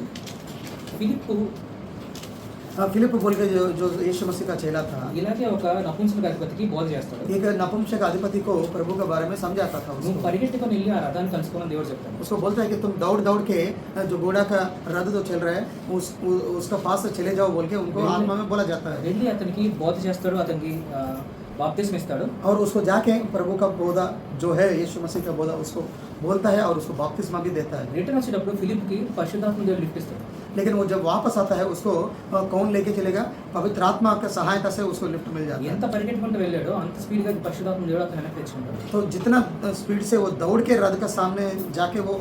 फिलिप बोल के जो यीशु मसीह का चेला था ఇలాగే ఒక నపుంసక అధిపతికి బోధ చేస్తాడు. एक नपुंसक अधिपति को प्रभु के बारे में समझाता था నువ్వు उसको. పరిగెట్టుకొని వెళ్ళి ఆ రథాన్ని కలుసుకోమని దేవుడు చెప్తాడు. उसको बोलता है कि तुम दौड़ दौड़ के जो घोड़ा का रथ जो चल रहा है उसका पास से चले जाओ बोल के उनको आत्मा में बोला जाता है. వెళ్ళి అతనికి బోధ చేస్తాడు, అతనికి బాప్తిస్మ ఇస్తాడు. और उसको जाके प्रभु का बोधा जो है यीशु मसीह का बोधा उसको बोलता है और उसको बपतिस्मा भी देता है. రిటర్న్ వచ్చేటప్పుడు ఫిలిప్కి పరిశుద్ధాత్మ దేవుడు లిఫ్ట్ ఇస్తాడు. लेकिन वो जब वापस आता है उसको कौन लेके चलेगा? पवित्र आत्मा की सहायता से उसको लिफ्ट मिल जाता है. ఎంత పరిగెట్టుకుంటూ వెళ్ళాడో అంత స్పీడ్గా పరిశుద్ధాత్మ దేవుడు అతను వెనక్కి తెచ్చుకుంటాడు. तो जितना स्पीड से वो दौड़ के रथ का सामने जाके वो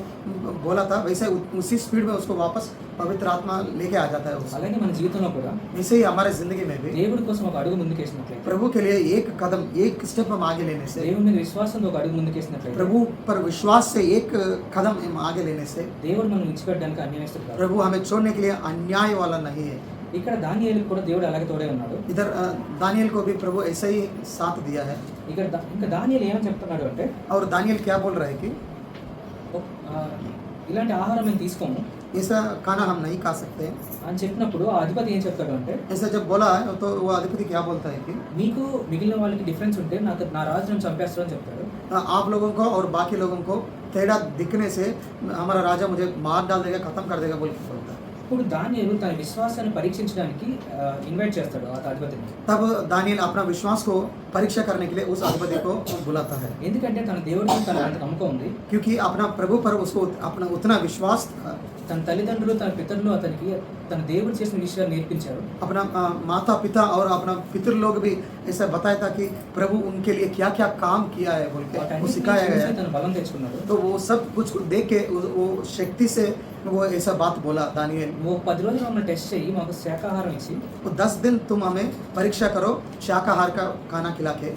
बोला था वैसे उसी स्पीड में उसको वापस पवित्र आत्मा लेके आ जाता है उसको. అలాగే మన జీవితంలో కూడా वैसे ही हमारे जिंदगी में भी దేవుడి కోసం ఒక అడుగు ముందుకేసినట్లయితే, प्रभु के लिए एक कदम एक स्टेप हम आगे लेने से, దేవుని మీద విశ్వాసంతో ఒక అడుగు ముందుకేసినట్లయితే प्रभु पर विश्वास से एक कदम हम आगे लेने से దేవుడు మనం విడిచిపెట్టడానికి అన్యాయస్తుడు కాదు. प्रभु हमें छोड़ने के लिए अन्याय वाला नहीं है. ఇక్కడ దానియేలుకు కూడా దేవుడు అలాగే తోడే ఉన్నాడు. इधर दानियल को भी प्रभु ऐसा ही साथ दिया है. ఇక్కడ ఇంకా దానియేలు ఏమని చెప్తున్నాడు అంటే, और दानियल क्या बोल रहा है कि ఇలాంటి ఆహారం మేము తీసుకోము, ऐसा खाना हम नहीं खा सकते। అని చెప్పినప్పుడు ఆ అధిపతి ఏం చెప్తాడు అంటే, ऐसा जब बोला तो वो अधिपति क्या बोलता है कि మీకు మిగిలిన వాళ్ళకి డిఫరెన్స్ ఉంటే నా రాజు నన్ను చంపేస్తాడని చెప్తాడు. आप लोगों को और बाकी लोगों को तेड़ा दिखने से हमारा राजा मुझे मार डाल देगा, खत्म कर देगा बोल के बोलता है। ఇప్పుడు దానియేలు తన విశ్వాసాన్ని పరీక్షించడానికి ఇన్వైట్ చేస్తాడు ఆ అధిపతిని. तब दानियल अपना विश्वास को परीक्षा करने के लिए उस अधिपति को बुलाता है, ఎందుకంటే తన దేవుడి మీద తనకు అంత నమ్మకం ఉంది. क्योंकि अपना प्रभु पर उसको अपना उतना विश्वास था। తన తల్లిదండ్రులు తన పితరులు అతనికి తన దేవుడు చేసిన విషయాలు నేర్పించారు. अपना माता पिता और अपना पितृ लोग भी ऐसा बताया था कि प्रभु उनके लिए क्या क्या काम किया है बोल के वो వాటన్నిటిని सिखाया गया చూసి है। తను బలం తెచ్చుకున్నాడు. तो वो सब कुछ देख के वो शक्ति से वो ऐसा बात बोला दानियल, నువ్వు 10 రోజులు మమ్మల్ని టెస్ట్ చేయి, మాకు శాకాహారం ఇచ్చి वो 10 दिन तुम हमें परीक्षा करो शाकाहार का खाना खिला के।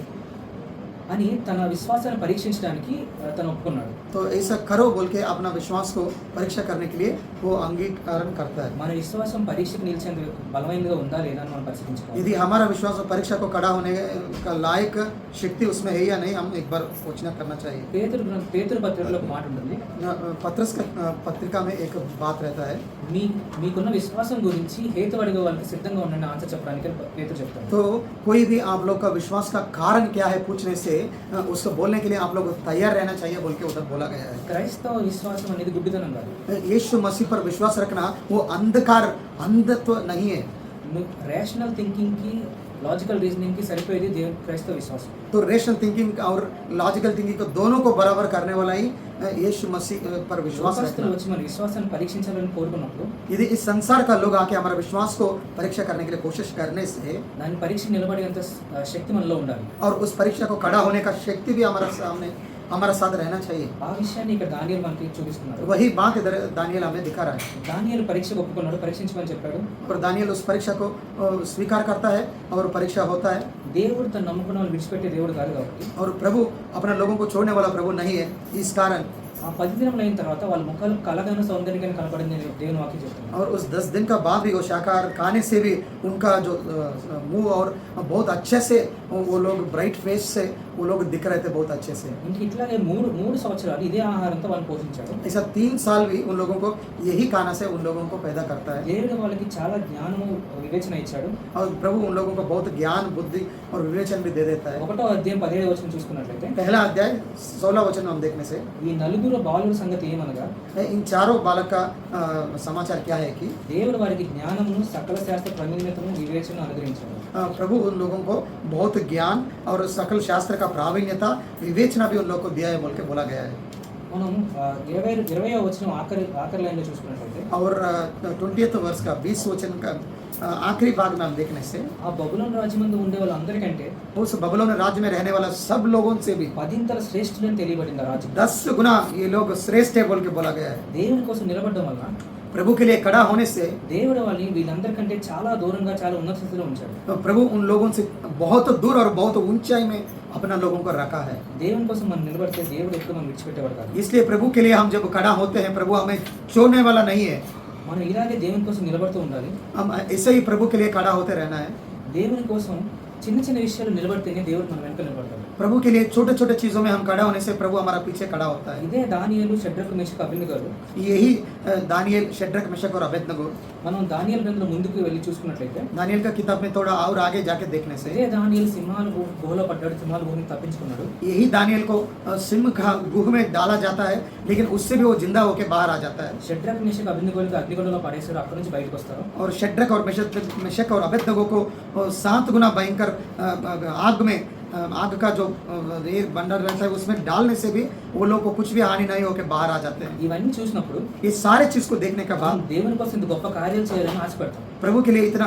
అని తన విశ్వాసాన్ని పరీక్షించడానికి తను ఒప్పుకున్నాడు. तो ऐसा करो बोल के अपना विश्वास को परीक्षा करने के लिए वो अंगीकरण करता है। మన విశ్వాసం పరీక్షకు నిలిచేందుకు బలమైనదిగా ఉందా లేదా అని మనం పరిశీలించుకోవాలి. यदि हमारा विश्वास परीक्षा को खड़ा होने का लायक शक्ति उसमें है या नहीं, हम एक बार सोचना करना चाहिए। పేతురు పత్రికలో ఒక మాట ఉంటుంది, पत्रस का पत्रिका में एक बात रहता है, మీకున్న విశ్వాసం గురించి హేతు అడిగే వాళ్ళకి సిద్ధంగా ఉండండి ఆన్సర్ చెప్పడానికి పేతురు చెప్తాడు. तो कोई भी आप लोग का विश्वास का कारण क्या है पूछने से उसको बोलने के लिए आप लोग तैयार रहना चाहिए बोल के उधर बोला गया है। క్రైస్తవ విశ్వాసం అనేది గుడ్డితనం కాదు. यीशु मसीह पर विश्वास रखना वो अंधत्व नहीं है। రేషనల్ థింకింగ్ కి లాజికల్ రీజనింగ్ కి సరిపోయేది క్రైస్తవ విశ్వాసం. तो रेशनल थिंकिंग और लॉजिकल थिंकिंग को दोनों को बराबर करने वाला ही यीशु मसीह पर विश्वास లోకస్తులు रखना। వచ్చి మన విశ్వాసాన్ని పరీక్షించాలని కోరుకున్నప్పుడు यदि इस संसार का लोग आके हमारा विश्वास को परीक्षा करने के लिए कोशिश करने से దాని పరీక్ష నిలబడేంత శక్తి మనలో ఉండాలి. और उस परीक्षा को खड़ा होने का शक्ति भी हमारा साथ रहना चाहिए। ఆ విషయాన్ని ఇక్కడ దానియేలు మనకి చూపిస్తున్నారు. वही बात इधर दानियल हमें दिखा रहा है। దానియేలు పరీక్షకు ఒప్పుకున్నాడు, పరీక్షించమని చెప్పాడు. और दानियल उस परीक्षा को स्वीकार करता है और परीक्षा होता है। దేవుడు తన నమ్ముకున్న వాళ్ళు విడిచిపెట్టే దేవుడు కాదు కాబట్టి और प्रभु अपने लोगों को छोड़ने वाला प्रभु नहीं है, इस कारण ఆ 10 దినములు అయిన తర్వాత వాళ్ళ ముఖాలు కలగాను సౌందర్యంగా కనపడింది దేవుని వాక్యం చెప్తుంది. और उस 10 दिन का बाद भी वो शाकाहार खाने से भी उनका जो मुंह और बहुत अच्छे से वो लोग ब्राइट फेस से वो लोग दिख रहे थे बहुत अच्छे से। ఇంక ఇట్లాగే మూడు సంవత్సరాలు ఇదే ఆహారంతో వాళ్ళని పోషించాడు. ऐसा 3 साल भी उन लोगों को यही खाना से उन लोगों को पैदा करता है। దేవుడు వాళ్ళకి చాలా జ్ఞానము వివేచన ఇచ్చాడు. और प्रभु उन लोगों को बहुत ज्ञान बुद्धि और विवेचन भी दे देता है। 1వ అధ్యాయం 17వ వచనం చూసుకున్నట్లయితే पहला अध्याय 16 वचन हम देखने से ఈ నలుగురు బాలుల సంగతి ఏమనగా, इन चारों बालक का समाचार क्या है कि దేవుడు వారికి జ్ఞానమును సకల శాస్త్ర ప్రవీణ్యతను వివేచనను అనుగ్రహించాడు. प्रभु उन लोगों को बहुत ज्ञान और सकल शास्त्र का प्रावीण्यता विवेचना भी उन लोगों को दिया है बोल के बोला गया है। మనం 20వ వచనం ఆఖరి లైన్లో చూసుకున్నట్లయితే और 20th वर्ष का 20 वचन का आखिरी भाग में हम देखने से ఆ బబులోను రాజ్యమందు ఉండే వాళ్ళందరికంటే उस बबलोन राज्य में रहने वाला सब लोगों से भी 10 శ్రేష్ఠులని తెలియబడింది ఆ రాజ్యం. 10 गुना ये लोग श्रेष्ठ है बोल के बोला गया है। దేవుని కోసం నిలబడడం వలన प्रभु के लिए खड़ा होने से దేవుడు వాళ్ళని వీళ్ళందరికంటే చాలా దూరంగా చాలా ఉన్నత స్థితిలో ఉంచాడు. तो प्रभु उन लोगों से बहुत दूर और बहुत ऊंचाई में अपना लोगों को रखा है। దేవుని కోసం మనం నిలబడితే దేవుడు ఎప్పుడు మనం విడిచిపెట్టేవాడు కాదు. इसलिए प्रभु के लिए हम जब खड़ा होते हैं प्रभु हमें छोड़ने वाला नहीं है। మనం ఇలాగే దేవుని కోసం నిలబడుతూ ఉండాలి. हम ऐसे ही प्रभु के लिए खड़ा होते रहना है। దేవుని కోసం చిన్న చిన్న విషయాలు నిలబడితేనే దేవుడు మన వెనక నిలబడతాడు. प्रभु के लिए छोटे छोटे चीजों में हम खड़ा होने से प्रभु हमारा पीछे खड़ा होता है। ఇదే దానియేలు షడ్రకు మేషకు అబేద్నెగోలు. यही दानियल शेड्रक मेशक और अबेदनगो మనం దానియేలు గ్రంథంలో ముందుకు వెళ్ళి చూసుకున్నట్లయితే दानियल का किताब में थोड़ा और आगे जाके देखने से ఇదే దానియేలు సింహాల గుహలో పడ్డాడు, సింహాల గుహ నుంచి తప్పించుకున్నాడు. यही दानियल को सिंह का गुह में डाला जाता है, लेकिन उससे भी वो जिंदा होके बाहर आ जाता है। షడ్రకు మేషకు అబేద్నెగోలకు అగ్నిగుండంలో పడేశారు, అక్కడి నుంచి బయటకు వస్తారు. और शेड्रक और मेशक और अबेदनगो को 7 गुना भयंकर आग में आग का जो ये बंडल रहता है उसमें डालने से भी वो लोग को कुछ भी हानि नहीं होकर बाहर आ जाते हैं। ఇవన్నీ చూసినప్పుడు ये सारे चीज को देखने के बाद దేవుని కోసం ఇంత గొప్ప కార్యాలు చేయాలని ఆశపడతాం. प्रभु के लिए इतना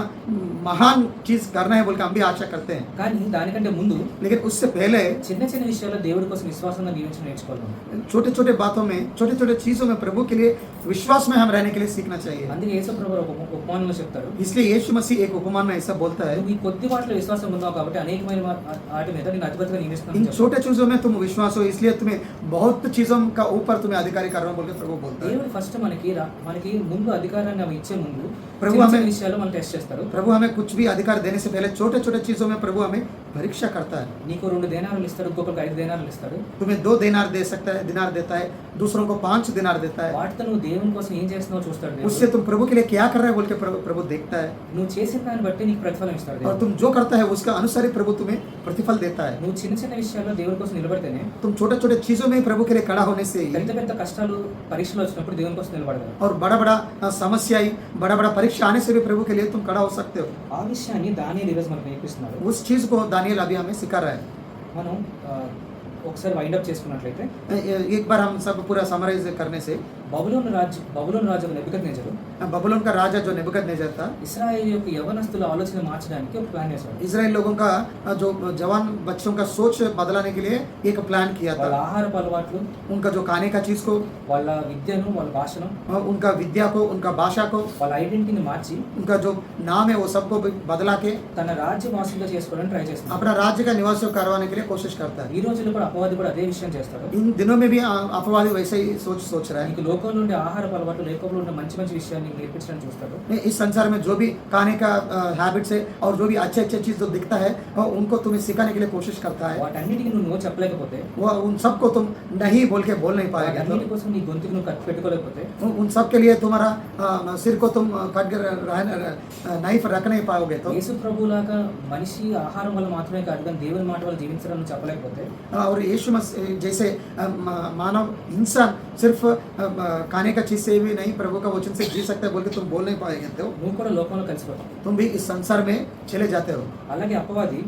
महान चीज करना है बोल के हम भी आशा करते हैं, కానీ దానికంటే ముందు लेकिन उससे पहले చిన్న చిన్న విషయాల్లో దేవుడి కోసం విశ్వాసంగా జీవించడం నేర్చుకోవాలి. छोटे छोटे बातों में छोटे छोटे चीजों में प्रभु के लिए विश्वास में हम रहने के लिए सीखना चाहिए। అందుకే యేసుప్రభు ఒక ఉపమానంలో చెప్తారు, इसलिए यीशु मसीह एक उपमान में ऐसा बोलता है, నువ్వు ఈ కొద్ది వాటిలో విశ్వాసం ఉన్నావు కాబట్టి అనేకమైన వాటి మీద నేను అధిపతిగా इन నియమిస్తున్నాను. छोटे चीजों में तुम विश्वास हो इसलिए तुम्हें बहुत चीजों का ऊपर तुम्हें अधिकारी कर रहा हूं बोल के प्रभु बोलता है। దేవుడు ఫస్ట్ మనకి ముందు అధికారాన్ని అవి ఇచ్చే ముందు ప్రభు చిన్న ఆమె- చిన్న విషయాలు విషయాల్లో మనం టెస్ట్ చేస్తారు. प्रभु हमें कुछ भी अधिकार देने से पहले छोटे छोटे चीजों में प्रभु हमें परीक्षा करता है. నీకు 2 దేనారాలు ఇస్తాడు, ఇంకొకరికి 5 దేనారాలు ఇస్తాడు. तुम्हें 2 दिनार दे सकता है, दिनार देता है, दूसरों को 5 दिनार देता है. వాటితో నువ్వు దేవుని కోసం ఏం చేస్తున్నావో చూస్తాడు దేవుడు. उससे तुम प्रभु के लिए क्या कर रहे हो बोल के प्रभु देखता है. నువ్వు చేసిన దాన్ని బట్టి నీకు ప్రతిఫలం ఇస్తాడు और దేవుడు. तुम जो करता है उसका अनुसार ही प्रभु तुम्हें प्रतिफल देता है. నువ్వు చిన్న చిన్న విషయాల్లో దేవుని కోసం నిలబడితేనే, तुम छोटे छोटे चीजों में प्रभु के लिए खड़ा होने से ही పెద్ద పెద్ద కష్టాలు పరీక్షలు వచ్చినప్పుడు దేవుని కోసం నిలబడగలవు. और बड़ा बड़ा समस्या ही, बड़ा बड़ा परीक्षा आने से भी प्रभु के लिए तुम खड़ा हो सकते हो. ఆ విషయాన్ని దానియేలు ఈరోజు మనకు నేర్పిస్తున్నాడు. उस चीज को दानिएल अभी हमें सिखा रहा है. మనం ఒకసారి వైండప్ చేసుకున్నట్లయితే, एक बार हम सब पूरा समराइज करने से బబులోను రాజు నెబుకద్నెజరు बबुलोन का राजा जो नेबुकदनेस्सर था, ఇశ్రాయేలు యొక్క యవనస్తుల ఆలోచన మార్చడానికి ఒక ప్లాన్ చేశాడు. इजराइल लोगों का जो जवान बच्चों का सोच बदलाने के लिए एक प्लान किया వాళ్ళ था. ఆహారపు అలవాట్లు, उनका जो खाने का चीज को, వాళ్ళ విద్యను, వాళ్ళ భాషను, उनका विद्या को, उनका भाषा को, వాళ్ళ ఐడెంటిటీని మార్చి उनका जो नाम है वो सबको बदला के తన రాజ్యవాసులుగా చేసుకోవడానికి ట్రై చేస్తున్నాడు. अपना राज्य का निवास करवाने के लिए कोशिश करता है. ఈ రోజుల్లో కూడా అపవాది కూడా అదే విషయం చేస్తాడు. इन दिनों में भी अपवादी वैसे ही सोच रहा है. నీకు లోకం నుండి ఆహారపు అలవాట్లు, లోకంలో ఉన్న మంచి మంచి విషయాన్ని నేర్పించడానికి చూస్తాడు. इस संसार में जो भी खाने का हैबिट्स है और जो भी अच्छे अच्छे चीज जो दिखता है उनको तुम्हें सिखाने के लिए कोशिश करता है. వాటన్నిటికీ నువ్వు నో చెప్పలేకపోతే, वो उन सबको तुम नहीं बोल के बोल नहीं पाएगा. వాటన్నిటి కోసం నీ గొంతుకు నువ్వు కత్తి పెట్టుకోలేకపోతే, उन सब के लिए तुम्हारा सिर को तुम नाइफ रख नहीं पाओगे. तो యేసు ప్రభువులాగా మనిషి ఆహారం వల్ల మాత్రమే కాదు కానీ దేవుని మాట వల్ల జీవించడం నువ్వు చెప్పలేకపోతే, और यीशु मसीह जैसे मानव इंसान सिर्फ खाने का चीज से भी नहीं प्रभु का वचन से जी सकता है बोल के तुम बोल नहीं पाएंगे. तो నువ్వు కూడా లోకంలో కలిసిపోతావు. तुम भी इस संसार में चले जाते हो. అలాగే అపవాది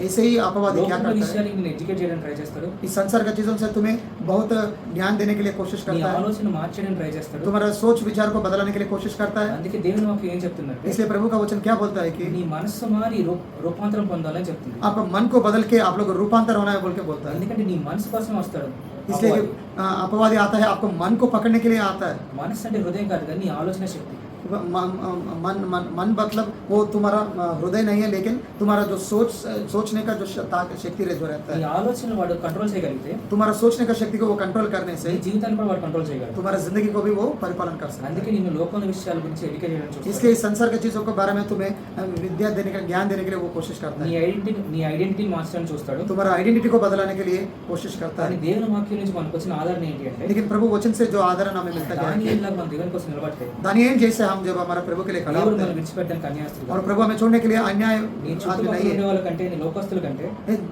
ऐसे ही अपवादी क्या లోకంలో करता है, విషయాన్ని నేను ఎడ్యుకేట్ చేయడానికి ట్రై చేస్తాడు. इस संसार का चीजों से तुम्हें बहुत ज्ञान देने के लिए कोशिश నీ करता है. ఆలోచన మార్చడానికి ట్రై చేస్తాడు. तुम्हारा सोच विचार को बदलाने के लिए कोशिश करता है. అందుకే దేవుని వాక్యం ఏం చెప్తుందంటే, इसलिए प्रभु का वचन क्या बोलता है कि నీ మనస్సు మారి రూపాంతరం పొందాలని చెప్తుంది. आपका मन को बदल के आप लोग रूपांतर होना है बोल के बोलता है. ఎందుకంటే నీ మనసు కోసం వస్తాడు. इसलिए कि अपवादी आता है आपको मन को पकड़ने के लिए आता है. మనసు అంటే హృదయం కాదు కానీ నీ ఆలోచన శక్తి. मन मतलब वो तुम्हारा हृदय नहीं है, लेकिन तुम्हारा जो सोचने का जो शक्ति जो रहता నీ है, ఆలోచన వాడు కంట్రోల్ చేయగలిగితే तुम्हारा सोचने का शक्ति को वो कंट्रोल करने నీ से జీవితాన్ని కూడా వాడు కంట్రోల్ చేయగలడు. तुम्हारा जिंदगी को भी वो परिपालन कर सकता అందుకే है. నేను లోకంలో విషయాల గురించి ఎడ్యుకేట్ చేయడానికి చూస్తాను. इसलिए इस संसार के चीजों के बारे में तुम्हें विद्या देने का, ज्ञान देने के लिए वो कोशिश करता నీ है. ఐడెంటిటీ మార్చడానికి చూస్తాడు. तुम्हारा आइडेंटिटी को बदलाने के लिए कोशिश करता కానీ है. దేవుని వాక్యం నుంచి మనకు వచ్చిన ఆదరణ ఏంటి అంటే, लेकिन प्रभु वचन से जो आदरण हमें मिलता है, దానియేలులాగా మన దేవుని కోసం నిలబడితే दानिएल जैसे हम जब हमारा प्रभु के लिए खड़ा దేవుడు होते మనం हैं విడిచిపెట్టడానికి అన్యాయస్తుడు और కాదు. प्रभु हमें छोड़ने के लिए अन्याय నీ आदमी చుట్టుపక్కల नहीं ఉండే है. వాళ్ళ కంటే, నీ లోకస్తుల కంటే,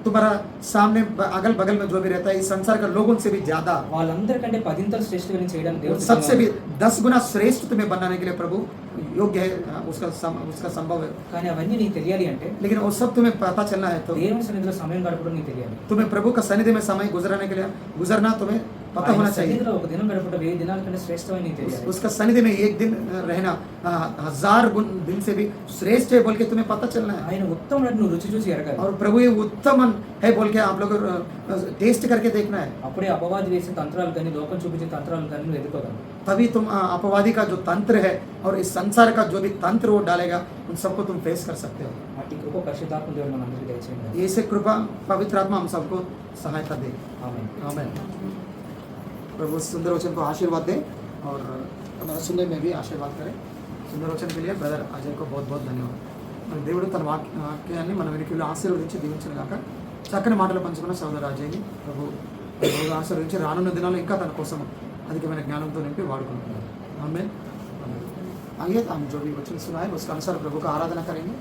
तुम्हारा सामने अगल बगल में जो भी रहता है इस संसार के लोगों से भी ज्यादा, వాళ్ళందరికంటే 10 ఇంతలు శ్రేష్ఠమైన చేయడానికి దేవుడు सबसे సిద్ధంగా भी ఉన్నాడు. 10 गुना श्रेष्ठ तुम्हें बनाने के लिए प्रभु योग्य है, उसका संभव है. కానీ అవన్నీ నీకు తెలియాలి అంటే लेकिन वो सब तुम्हें पता चलना है. तो దేవుని సన్నిధిలో సమయం గడపడం నీకు తెలియాలి. तुम्हें प्रभु का सन्निधि में समय गुजरना तुम्हें पता ఆయన होना चाहिए. సన్నిధిలో ఒక దినం గడపడం 1000 దినాల కంటే శ్రేష్టమని నీకు తెలియాలి. उसका सन्निधि में एक दिन रहना 1000 दिन से भी श्रेष्ठ है बोल के तुम्हें पता चलना है. ఆయన ఉత్తముడని నువ్వు రుచి చూసి ఎరగాలి. और प्रभु ये उत्तम है बोल के आप लोग टेस्ट करके देखना है. అప్పుడే అపవాది వేసిన తంత్రాలు కానీ, లోకం చూపించిన తంత్రాలు కానీ నువ్వు ఎదుర్కోగలవు. तभी तुम अपवादी का जो तंत्र है और इस संसार का जो भी तंत्र वो डालेगा उन सबको तुम फेस कर सकते हो. అట్టి కృప పరిశుద్ధాత్మ దేవుడు మనందరికీ దయచేయండి. ये से कृपा पवित्र आत्मा हम सबको सहायता दे. ఆమేన్. आमेन. प्रभु सुंदर वचन को आशीर्वाद दे और हमारा सुनने में भी आशीर्वाद करे. सुंदर वचन के लिए ब्रदर अजय को बहुत बहुत धन्यवाद. మన దేవుడు తన వాక్యాన్ని మన వెనుకలు ఆశీర్వదించి దీవించను గాక. చక్కని మాటలు పంచుకున్న సోదర అజయ్ని ప్రభు ఆశీర్వదించి రానున్న దినాల్లో ఇంకా తన కోసం అధికమైన జ్ఞానంతో నింపి వాడుకుంటున్నాను. आमेन. आइए हम जो भी वचन सुना है उसके अनुसार प्रभु का आराधना करेंगे.